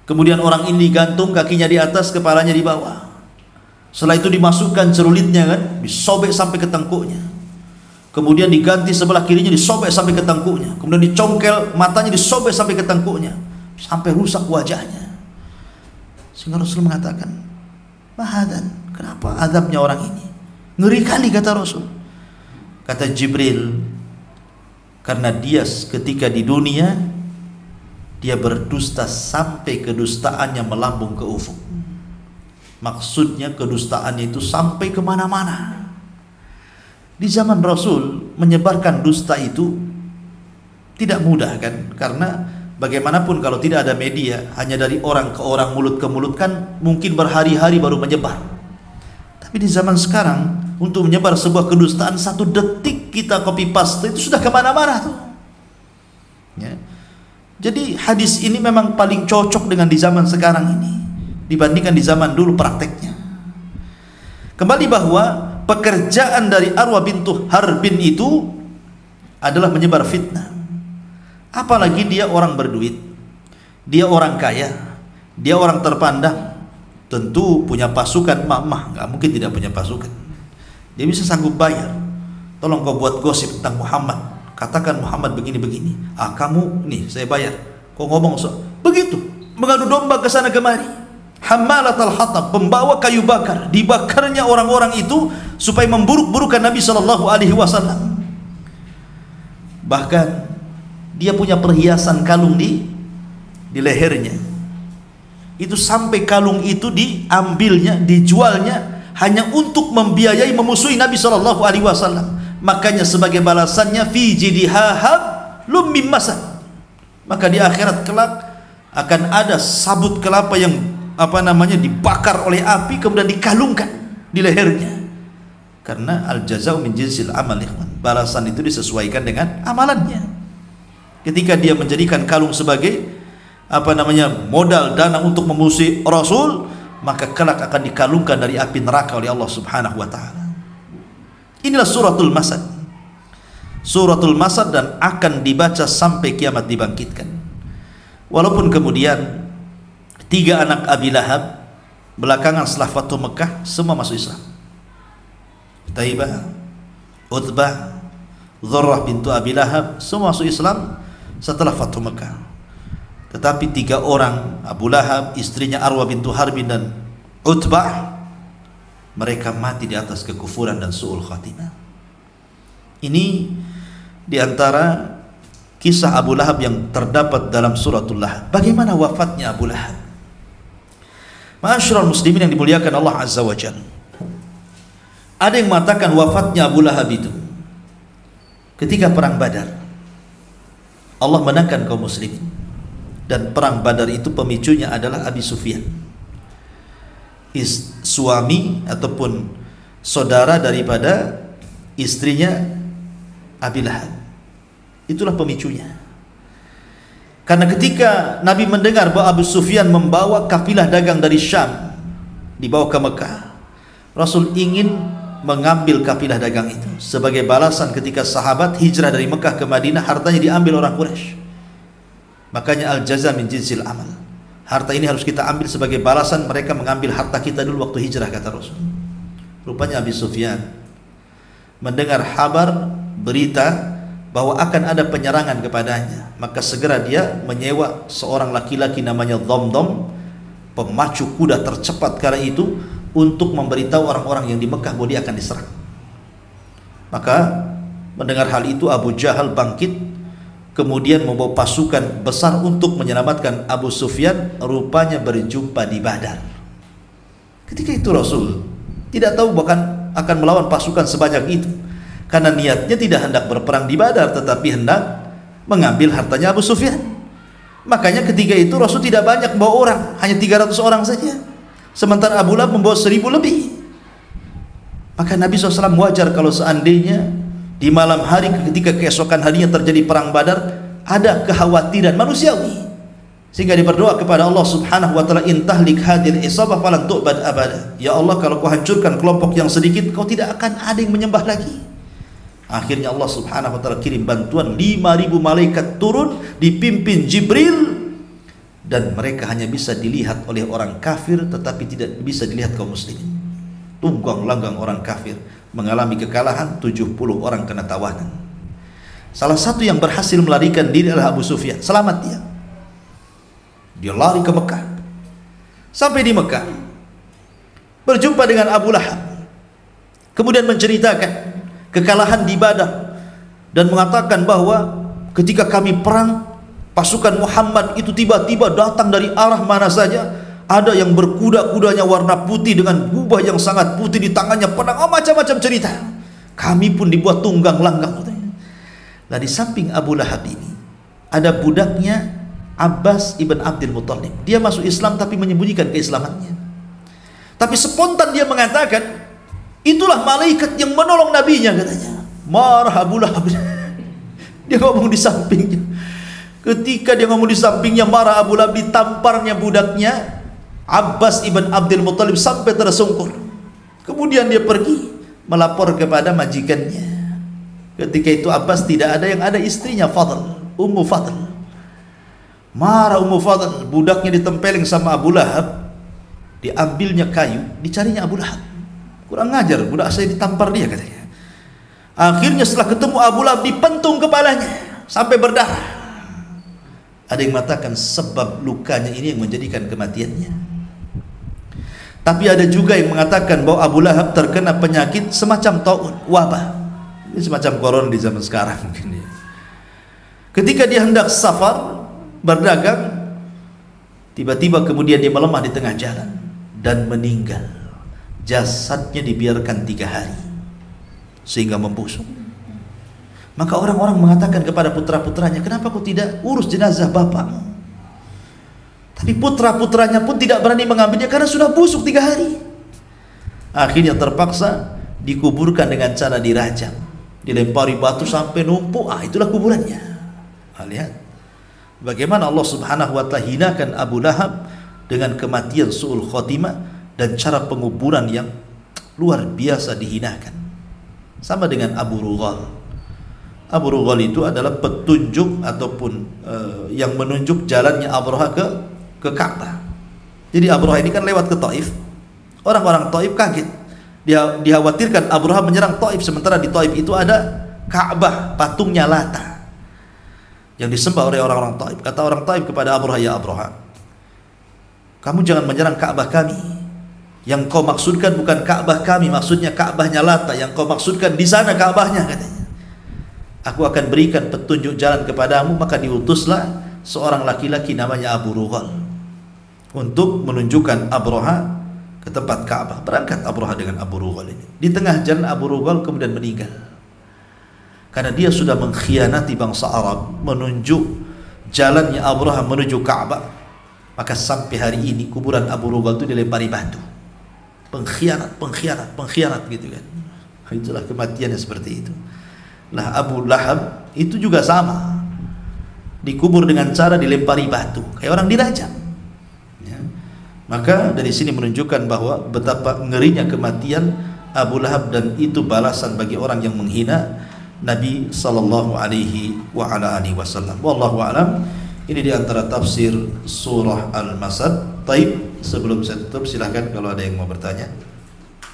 Kemudian orang ini digantung, kakinya di atas, kepalanya di bawah. Setelah itu dimasukkan cerulitnya kan, disobek sampai ke tengkuknya. Kemudian diganti sebelah kirinya, disobek sampai ke tengkuknya. Kemudian dicongkel, matanya disobek sampai ke tengkuknya, sampai rusak wajahnya. Sehingga Rasul mengatakan, "Mahadan, kenapa azabnya orang ini? Ngeri kali," kata Rasul. Kata Jibril, karena dia ketika di dunia dia berdusta sampai kedustaannya melambung ke ufuk. Maksudnya kedustaannya itu sampai kemana-mana. Di zaman Rasul menyebarkan dusta itu tidak mudah kan, karena bagaimanapun kalau tidak ada media, hanya dari orang ke orang, mulut ke mulut kan mungkin berhari-hari baru menyebar. Tapi di zaman sekarang untuk menyebar sebuah kedustaan 1 detik kita copy paste itu sudah kemana-mana tuh ya. Jadi hadis ini memang paling cocok dengan di zaman sekarang ini dibandingkan di zaman dulu prakteknya. Kembali bahwa pekerjaan dari Arwah bintu Harbin itu adalah menyebar fitnah. Apalagi dia orang berduit, dia orang kaya, dia orang terpandang, tentu punya pasukan. Mama nggak mungkin tidak punya pasukan. Dia bisa sanggup bayar, tolong kau buat gosip tentang Muhammad, katakan Muhammad begini-begini. Kamu nih saya bayar. Kau ngomong begitu, mengadu domba ke sana kemari. Hammalatul hatab, pembawa kayu bakar, dibakarnya orang-orang itu supaya memburuk-burukan Nabi Shallallahu Alaihi Wasallam. Bahkan dia punya perhiasan kalung di lehernya. Itu sampai kalung itu diambilnya, dijualnya hanya untuk membiayai memusuhi Nabi Shallallahu Alaihi Wasallam. Makanya sebagai balasannya fi jidihahab lum mim masad. Maka di akhirat kelak akan ada sabut kelapa yang dibakar oleh api kemudian dikalungkan di lehernya. Karena al jazau min jinsil amal, balasan itu disesuaikan dengan amalannya. Ketika dia menjadikan kalung sebagai modal dana untuk memusuhi Rasul, maka kelak akan dikalungkan dari api neraka oleh Allah Subhanahu wa taala. Inilah suratul Masad. Suratul Masad dan akan dibaca sampai kiamat dibangkitkan. Walaupun kemudian 3 anak Abi Lahab belakangan setelah Fathu Mekah semua masuk Islam. Taibah, Utbah, Dzurrah bintu Abi Lahab semua masuk Islam setelah Fathu Mekah. Tetapi 3 orang, Abu Lahab, istrinya Arwah bintu Harbin dan Utbah, mereka mati di atas kekufuran dan su'ul khatimah. Ini diantara kisah Abu Lahab yang terdapat dalam suratul Lahab. Bagaimana wafatnya Abu Lahab? Ma'asyiral muslimin yang dimuliakan Allah Azza wa Jalla, ada yang mengatakan wafatnya Abu Lahab itu ketika perang Badar. Allah menangkan kaum muslimin. Dan perang Badar itu pemicunya adalah Abi Sufyan, suami ataupun saudara daripada istrinya Abi Lahab. Itulah pemicunya. Karena ketika Nabi mendengar bahwa Abu Sufyan membawa kafilah dagang dari Syam dibawa ke Mekah, Rasul ingin mengambil kafilah dagang itu sebagai balasan ketika sahabat hijrah dari Mekah ke Madinah, hartanya diambil orang Quraisy. Makanya al-jaza min jinsil amal. Harta ini harus kita ambil sebagai balasan mereka mengambil harta kita dulu waktu hijrah, kata Rasul. Rupanya Abi Sufyan mendengar kabar berita bahwa akan ada penyerangan kepadanya, maka segera dia menyewa seorang laki-laki namanya Dhamdham, pemacu kuda tercepat kala itu, untuk memberitahu orang-orang yang di Mekah bahwa dia akan diserang. Maka mendengar hal itu Abu Jahal bangkit, kemudian membawa pasukan besar untuk menyelamatkan Abu Sufyan. Rupanya berjumpa di Badar. Ketika itu Rasul tidak tahu bahkan akan melawan pasukan sebanyak itu, karena niatnya tidak hendak berperang di Badar, tetapi hendak mengambil hartanya Abu Sufyan. Makanya ketika itu Rasul tidak banyak membawa orang, hanya 300 orang saja, sementara Abu Lahab membawa 1000 lebih. Maka Nabi SAW wajar kalau seandainya di malam hari ketika keesokan harinya terjadi perang Badar ada kekhawatiran manusiawi, sehingga dia berdoa kepada Allah Subhanahu wa taala, intahlik hadil isabah falan tu'bad abada. Ya Allah, kalau kau hancurkan kelompok yang sedikit, kau tidak akan ada yang menyembah lagi. Akhirnya Allah Subhanahu wa taala kirim bantuan, 5.000 malaikat turun dipimpin Jibril, dan mereka hanya bisa dilihat oleh orang kafir tetapi tidak bisa dilihat kaum muslimin. Tunggang langgang orang kafir mengalami kekalahan, 70 orang kena tawanan. Salah satu yang berhasil melarikan diri adalah Abu Sufyan. Selamat dia. Dia lari ke Mekah. Sampai di Mekah berjumpa dengan Abu Lahab. Kemudian menceritakan kekalahan di Badar dan mengatakan bahwa ketika kami perang, pasukan Muhammad itu tiba-tiba datang dari arah mana saja. Ada yang berkuda-kudanya warna putih dengan gubah yang sangat putih, di tangannya pedang, macam-macam cerita. Kami pun dibuat tunggang langgang. Nah, di samping Abu Lahab ini ada budaknya Abbas ibn Abdul Muttalib. Dia masuk Islam tapi menyembunyikan keislamannya. Tapi spontan dia mengatakan, itulah malaikat yang menolong nabinya, katanya. Marah Abu Lahab. Dia ngomong di sampingnya. Ketika dia ngomong di sampingnya, marah Abu Lahab, ditamparnya budaknya Abbas ibn Abdul Muttalib sampai tersungkur. Kemudian dia pergi melapor kepada majikannya. Ketika itu Abbas tidak ada, yang ada istrinya Fadl, Ummu Fadl. Marah Ummu Fadl, budaknya ditempeleng sama Abu Lahab. Diambilnya kayu, dicarinya Abu Lahab. Kurang ngajar, budak saya ditampar dia, katanya. Akhirnya setelah ketemu Abu Lahab, dipentung kepalanya sampai berdarah. Ada yang mengatakan sebab lukanya ini yang menjadikan kematiannya. Tapi ada juga yang mengatakan bahwa Abu Lahab terkena penyakit semacam taun, wabah. Ini semacam corona di zaman sekarang mungkin ya. Ketika dia hendak safar, berdagang, tiba-tiba kemudian dia melemah di tengah jalan dan meninggal. Jasadnya dibiarkan 3 hari sehingga membusuk. Maka orang-orang mengatakan kepada putra-putranya, kenapa kau tidak urus jenazah bapakmu? Tapi putra-putranya pun tidak berani mengambilnya karena sudah busuk 3 hari. Akhirnya terpaksa dikuburkan dengan cara dirajam, dilempari batu sampai numpuk. Itulah kuburannya. Lihat bagaimana Allah Subhanahu wa ta'ala hinakan Abu Lahab dengan kematian su'ul khotimah dan cara penguburan yang luar biasa dihinakan. Sama dengan Abu Rughal. Abu Rughal itu adalah petunjuk ataupun yang menunjuk jalannya Abraha ke Ka'bah. Jadi Abraha ini kan lewat ke Taif. Orang-orang Taif kaget. Dia dikhawatirkan Abraha menyerang Taif, sementara di Taif itu ada Ka'bah, patungnya Lata yang disembah oleh orang-orang Taif. Kata orang Taif kepada Abraha, ya Abraha, kamu jangan menyerang Ka'bah kami. Yang kau maksudkan bukan Ka'bah kami, maksudnya Ka'bahnya Lata. Yang kau maksudkan di sana Ka'bahnya, katanya. Aku akan berikan petunjuk jalan kepadamu. Maka diutuslah seorang laki-laki namanya Abu Rughal untuk menunjukkan Abraha ke tempat Ka'bah. Berangkat Abraha dengan Abu Rughal ini. Di tengah jalan Abu Rughal kemudian meninggal karena dia sudah mengkhianati bangsa Arab, menunjuk jalannya Abraha menuju Ka'bah. Maka sampai hari ini kuburan Abu Rughal itu dilempari batu. Pengkhianat gitu kan. Itulah kematiannya seperti itu. Nah, Abu Lahab itu juga sama, dikubur dengan cara dilempari batu, kayak orang dirajam ya. Maka dari sini menunjukkan bahwa betapa ngerinya kematian Abu Lahab, dan itu balasan bagi orang yang menghina Nabi sallallahu alaihi wa ala alihi wasallam. Wallahu alam. Ini di antara tafsir surah Al-Masad. Taib, sebelum saya tutup silahkan kalau ada yang mau bertanya,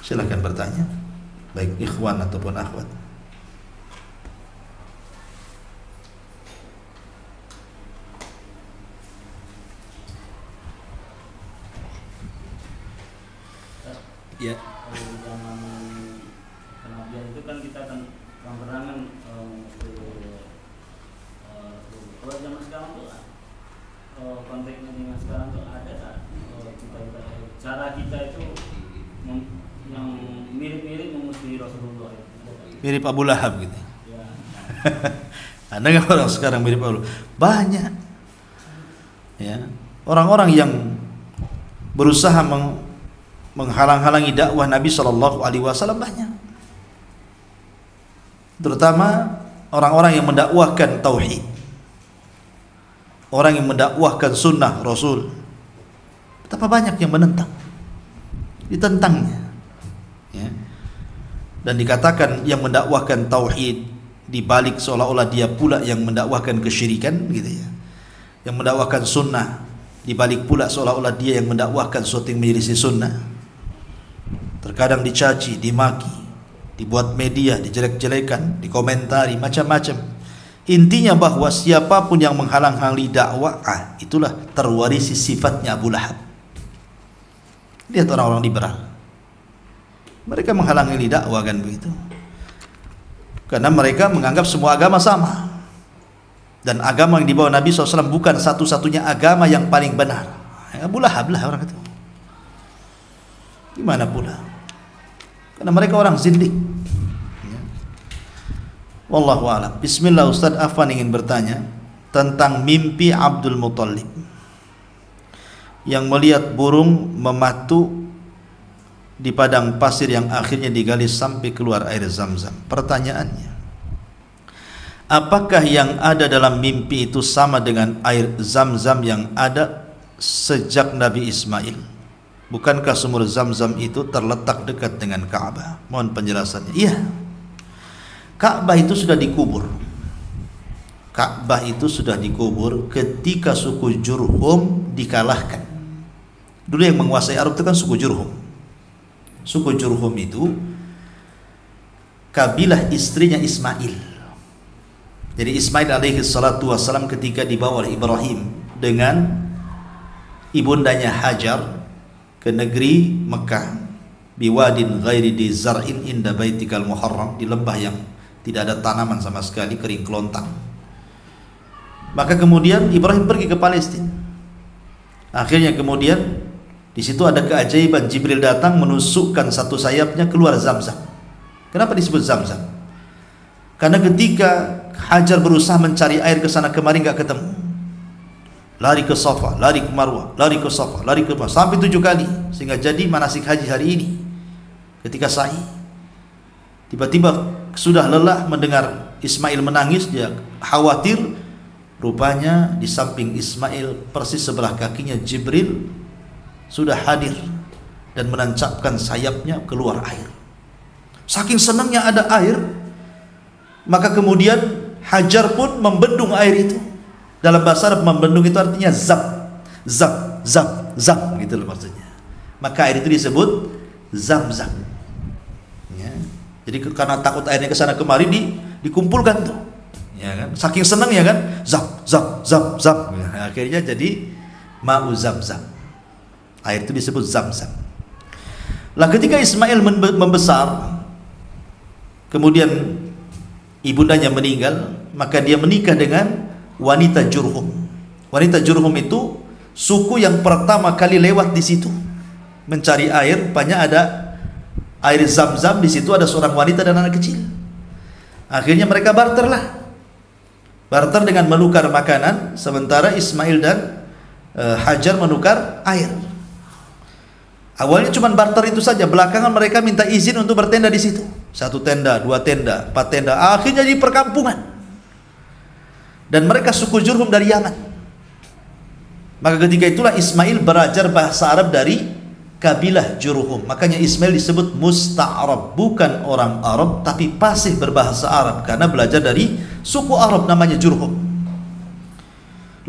silahkan bertanya, baik ikhwan ataupun akhwat. Ya. Kalau zaman kenabian itu kan kita kan perangan kalau zaman sekarang tuh konteksnya dengan sekarang tuh ada tak cara kita itu yang mirip-mirip memusuhi Rasulullah itu. Mirip Abu Lahab gitu. Ya. Ada nggak orang sekarang mirip Abu Lahab? Banyak. Ya, orang-orang yang berusaha menghalang-halangi dakwah Nabi Shallallahu Alaihi Wasallam banyak. Terutama orang-orang yang mendakwahkan tauhid, orang yang mendakwahkan sunnah Rasul. Betapa banyak yang menentang, ditentangnya. Ya. dan dikatakan yang mendakwahkan tauhid di balik seolah-olah dia pula yang mendakwahkan kesyirikan gitu ya. Yang mendakwahkan sunnah di balik pula seolah-olah dia yang mendakwahkan sesuatu yang menyelisih sunnah. Terkadang dicaci, dimaki, dibuat media, dijelek-jelekan, dikomentari macam-macam. Intinya bahwa siapapun yang menghalang-halangi dakwah, itulah terwarisi sifatnya Abu Lahab. Lihat orang-orang liberal, mereka menghalangi dakwah kan begitu, karena mereka menganggap semua agama sama, dan agama yang dibawa Nabi SAW bukan satu-satunya agama yang paling benar. Abu Lahab lah orang itu. Gimana pula? Karena mereka orang zindik. Wallahu a'lam. Bismillah, Ustaz Afwan ingin bertanya tentang mimpi Abdul Muthalib yang melihat burung mematu di padang pasir yang akhirnya digali sampai keluar air Zam-Zam. Pertanyaannya, apakah yang ada dalam mimpi itu sama dengan air Zam-Zam yang ada sejak Nabi Ismail? Bukankah sumur Zam-Zam itu terletak dekat dengan Ka'bah? Mohon penjelasannya. Iya, Ka'bah itu sudah dikubur. Ka'bah itu sudah dikubur ketika suku Jurhum dikalahkan. Dulu yang menguasai Arab itu kan suku Jurhum. Suku Jurhum itu kabilah istrinya Ismail. Jadi Ismail alaihi salatu wassalam ketika dibawa oleh Ibrahim dengan ibundanya Hajar ke negeri Mekah, biwadin ghairi di zar'in inda baitikal muharram, di lembah yang tidak ada tanaman sama sekali, kering kelontang. Maka kemudian Ibrahim pergi ke Palestina. Akhirnya kemudian di situ ada keajaiban, Jibril datang menusukkan satu sayapnya keluar Zam-Zam. Kenapa disebut Zam-Zam? Karena ketika Hajar berusaha mencari air ke sana kemari nggak ketemu. Lari ke Safa, lari ke Marwah, lari ke Safa, lari ke Marwah sampai 7 kali, sehingga jadi manasik haji hari ini. Ketika sa'i, tiba-tiba sudah lelah mendengar Ismail menangis, dia khawatir. Rupanya di samping Ismail persis sebelah kakinya Jibril sudah hadir dan menancapkan sayapnya keluar air. Saking senangnya ada air, maka kemudian Hajar pun membendung air itu. Dalam bahasa Arab membendung itu artinya zam, zam, zam, zam gitu loh maksudnya. Maka air itu disebut Zam-Zam. Ya. Jadi karena takut airnya ke sana kemari dikumpulkan tuh. Ya kan? Saking senang ya kan? Zam, zam, zam, zam. Ya, akhirnya jadi ma'u Zam-Zam. Air itu disebut Zam-Zam. Lah ketika Ismail membesar, kemudian ibundanya meninggal, maka dia menikah dengan wanita Jurhum. Wanita Jurhum itu suku yang pertama kali lewat di situ mencari air. Banyak ada air Zam-Zam, di situ ada seorang wanita dan anak kecil. Akhirnya mereka barter dengan menukar makanan, sementara Ismail dan Hajar menukar air. Awalnya cuma barter itu saja, belakangan mereka minta izin untuk bertenda di situ. 1 tenda, 2 tenda, 4 tenda, akhirnya jadi perkampungan. Dan mereka suku Jurhum dari Yaman. Maka ketika itulah Ismail belajar bahasa Arab dari kabilah Jurhum. Makanya Ismail disebut musta'arab, bukan orang Arab tapi fasih berbahasa Arab karena belajar dari suku Arab namanya Jurhum.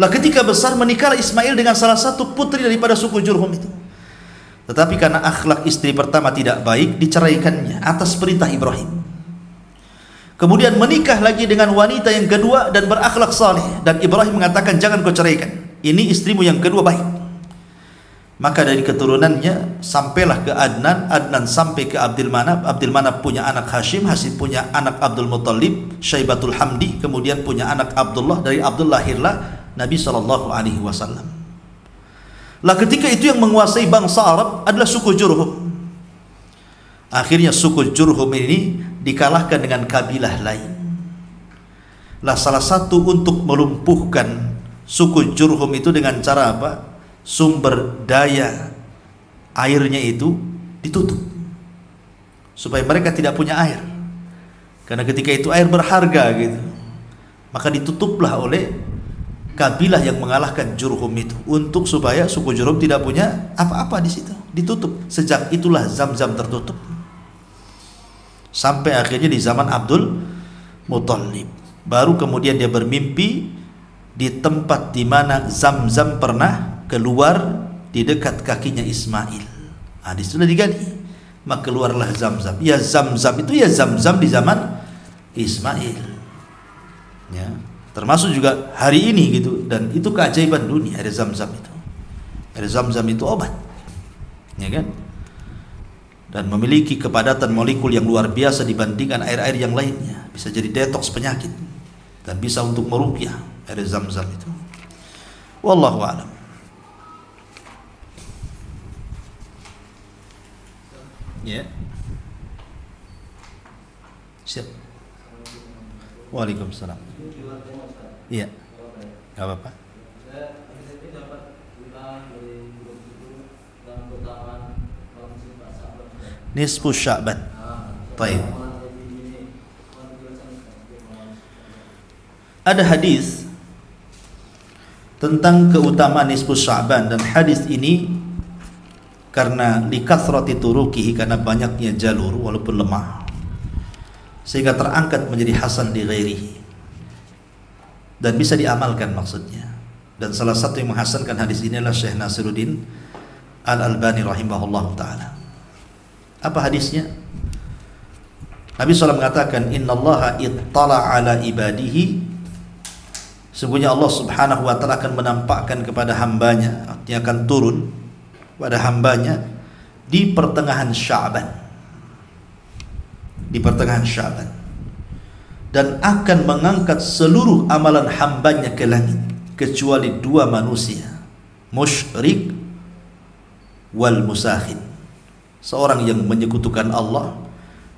Lah ketika besar menikahlah Ismail dengan salah satu putri daripada suku Jurhum itu. Tetapi karena akhlak istri pertama tidak baik, diceraikannya atas perintah Ibrahim. Kemudian menikah lagi dengan wanita yang kedua dan berakhlak saleh, dan Ibrahim mengatakan jangan kau ceraikan, ini istrimu yang kedua baik. Maka dari keturunannya sampailah ke Adnan, Adnan sampai ke Abdul Manaf, Abdul Manaf punya anak Hashim, Hashim punya anak Abdul Muthalib, Syaibatul Hamdi, kemudian punya anak Abdullah, dari Abdullah lahirlah Nabi SAW. Lah ketika itu yang menguasai bangsa Arab adalah suku Jurhum. Akhirnya suku Jurhum ini dikalahkan dengan kabilah lain. Lah salah satu untuk melumpuhkan suku Jurhum itu dengan cara apa? Sumber daya airnya itu ditutup supaya mereka tidak punya air. Karena ketika itu air berharga gitu. Maka ditutuplah oleh kabilah yang mengalahkan Jurhum itu untuk supaya suku Jurhum tidak punya apa-apa di situ. Ditutup. Sejak itulah Zam-Zam tertutup. sampai akhirnya di zaman Abdul Muthalib. Baru kemudian dia bermimpi di tempat di mana Zam-Zam pernah keluar di dekat kakinya Ismail. Di situ digali, maka keluarlah Zam-Zam. Ya Zam-Zam itu ya Zam-Zam di zaman Ismail. Ya, termasuk juga hari ini gitu, dan itu keajaiban dunia air Zam-Zam itu. Air Zam-Zam itu obat, ya kan? Dan memiliki kepadatan molekul yang luar biasa dibandingkan air-air yang lainnya. Bisa jadi detoks penyakit dan bisa untuk meruqyah air Zam-Zam itu. Wallahu a'lam. Ya. Siap. Waalaikumsalam. Iya. Enggak apa-apa. Nisfu Sya'ban. Baik. Ada hadis tentang keutamaan nisfu Sya'ban, dan hadis ini karena likathrati turuqihi, karena banyaknya jalur walaupun lemah, sehingga terangkat menjadi hasan di ghairihi dan bisa diamalkan maksudnya. Dan salah satu yang menghasankan hadis ini adalah Syekh Nasiruddin Al-Albani rahimahullah ta'ala. Apa hadisnya? Nabi SAW mengatakan, innallaha ittala ala ibadihi, sesungguhnya Allah subhanahu wa ta'ala akan menampakkan kepada hambanya, artinya akan turun pada hambanya di pertengahan Sya'ban, di pertengahan Sya'ban, dan akan mengangkat seluruh amalan hambanya ke langit kecuali dua manusia, musyrik wal musakhin, seorang yang menyekutukan Allah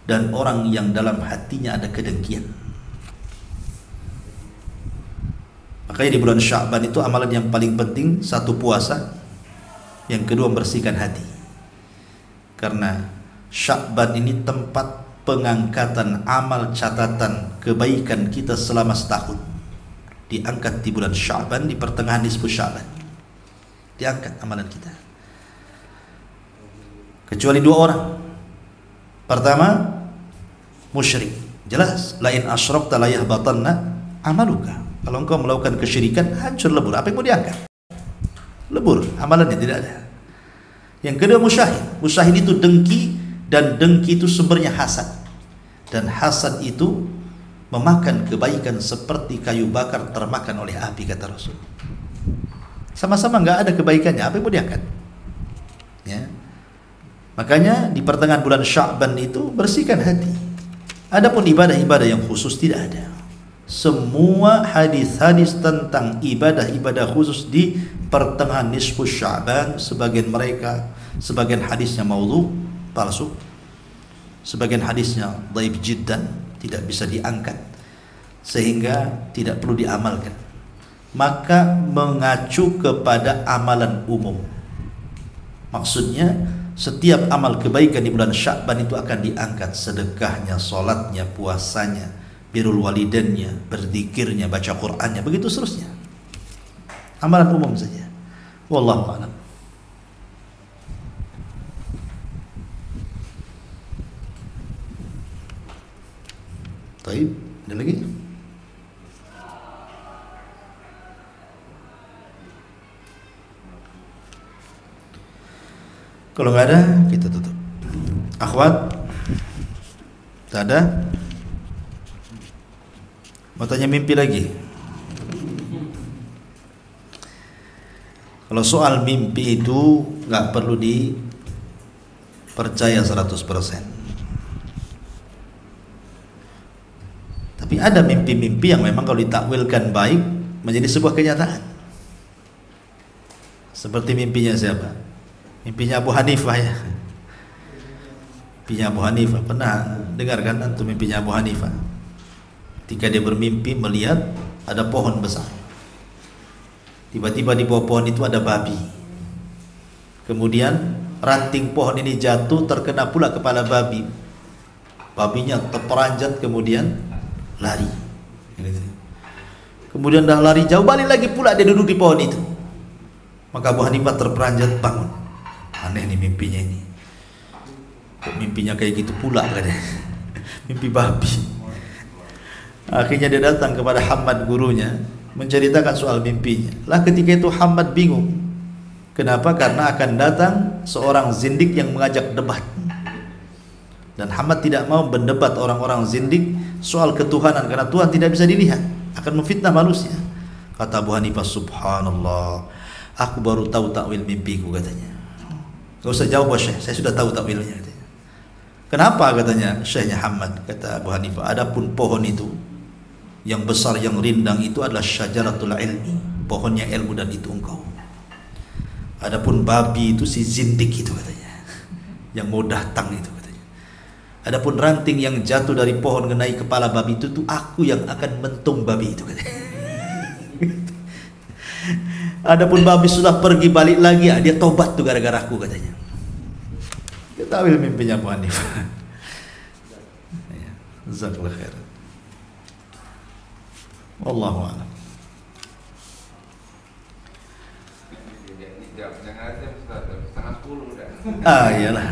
dan orang yang dalam hatinya ada kedengkian. Makanya di bulan Sya'ban itu amalan yang paling penting, satu puasa, yang kedua membersihkan hati. Karena Sya'ban ini tempat pengangkatan amal catatan kebaikan kita selama setahun. Diangkat di bulan Sya'ban, di pertengahan nisfu Sya'ban, diangkat amalan kita. Kecuali dua orang. Pertama, musyrik. Jelas, lain asyrakta la yahbatanna amaluka. Kalau engkau melakukan kesyirikan, hancur lebur. Apa yang mau diangkat? Lebur, amalannya tidak ada. Yang kedua, musyahid. Musyahid itu dengki, dan dengki itu sumbernya hasad. Dan hasad itu memakan kebaikan seperti kayu bakar termakan oleh api, kata Rasul. Sama-sama nggak ada kebaikannya, apa yang mau diangkat? Ya. Makanya di pertengahan bulan Sya'ban itu bersihkan hati. Adapun ibadah-ibadah yang khusus tidak ada. Semua hadis-hadis tentang ibadah-ibadah khusus di pertengahan nisfu Sya'ban, sebagian hadisnya maudhu, palsu, sebagian hadisnya dhaif jiddan, tidak bisa diangkat, sehingga tidak perlu diamalkan. Maka mengacu kepada amalan umum. Maksudnya setiap amal kebaikan di bulan Sya'ban itu akan diangkat, sedekahnya, salatnya, puasanya, birrul walidainnya, berzikirnya, baca Qur'annya, begitu seterusnya. Amalan umum saja. Wallahu a'lam. Baik, ada lagi? Kalau nggak ada, kita tutup. Akhwat, tak ada? Mau tanya mimpi lagi? Kalau soal mimpi itu nggak perlu dipercaya 100%. Tapi ada mimpi-mimpi yang memang kalau ditakwilkan baik menjadi sebuah kenyataan. Seperti mimpinya siapa? Mimpinya Abu Hanifah ya. Mimpinya Abu Hanifah, pernah dengar kan antum mimpinya Abu Hanifah? Ketika dia bermimpi melihat ada pohon besar. Tiba-tiba di bawah pohon itu ada babi. Kemudian ranting pohon ini jatuh terkena pula kepala babi. Babinya terperanjat kemudian lari. Kemudian dah lari jauh, balik lagi pula dia duduk di pohon itu. Maka Abu Hanifah terperanjat, bangun. Aneh nih mimpinya ini. Kok mimpinya kayak gitu pula katanya. mimpi babi. Akhirnya dia datang kepada Hammad gurunya, menceritakan soal mimpinya. Lah ketika itu Hammad bingung. Kenapa? Karena akan datang seorang zindik yang mengajak debat. Dan Hammad tidak mau berdebat orang-orang zindik soal ketuhanan, karena Tuhan tidak bisa dilihat, akan memfitnah manusia. Kata Abu Hanifah, subhanallah, aku baru tahu takwil mimpiku, katanya. Gak usah jawab Syekh, saya sudah tahu takwilnya, katanya. Kenapa, katanya Syekhnya Hammad? Kata Abu Hanifah, adapun pohon itu yang besar, yang rindang itu adalah syajaratul ilmi, pohonnya ilmu, dan itu engkau. Adapun babi itu si zindik itu, katanya, yang mau datang itu, katanya. Adapun ranting yang jatuh dari pohon mengenai kepala babi itu tuh aku yang akan mentung babi itu, katanya. Adapun babi sudah pergi balik lagi, dia tobat tuh gara-gara aku, katanya. Kita ambil mimpinya Abu Hanifah. Jazakallahu khairan. Wallahu a'lam. Iyalah.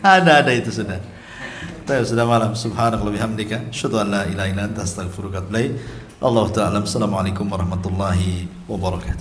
Ada itu sudah. Sudah malam. Subhanakallah bihamdika, asyhadu an la ilaha illa anta, astaghfiruka wa atubu ilaik. Allahu ta'ala. Assalamualaikum warahmatullahi wabarakatuh.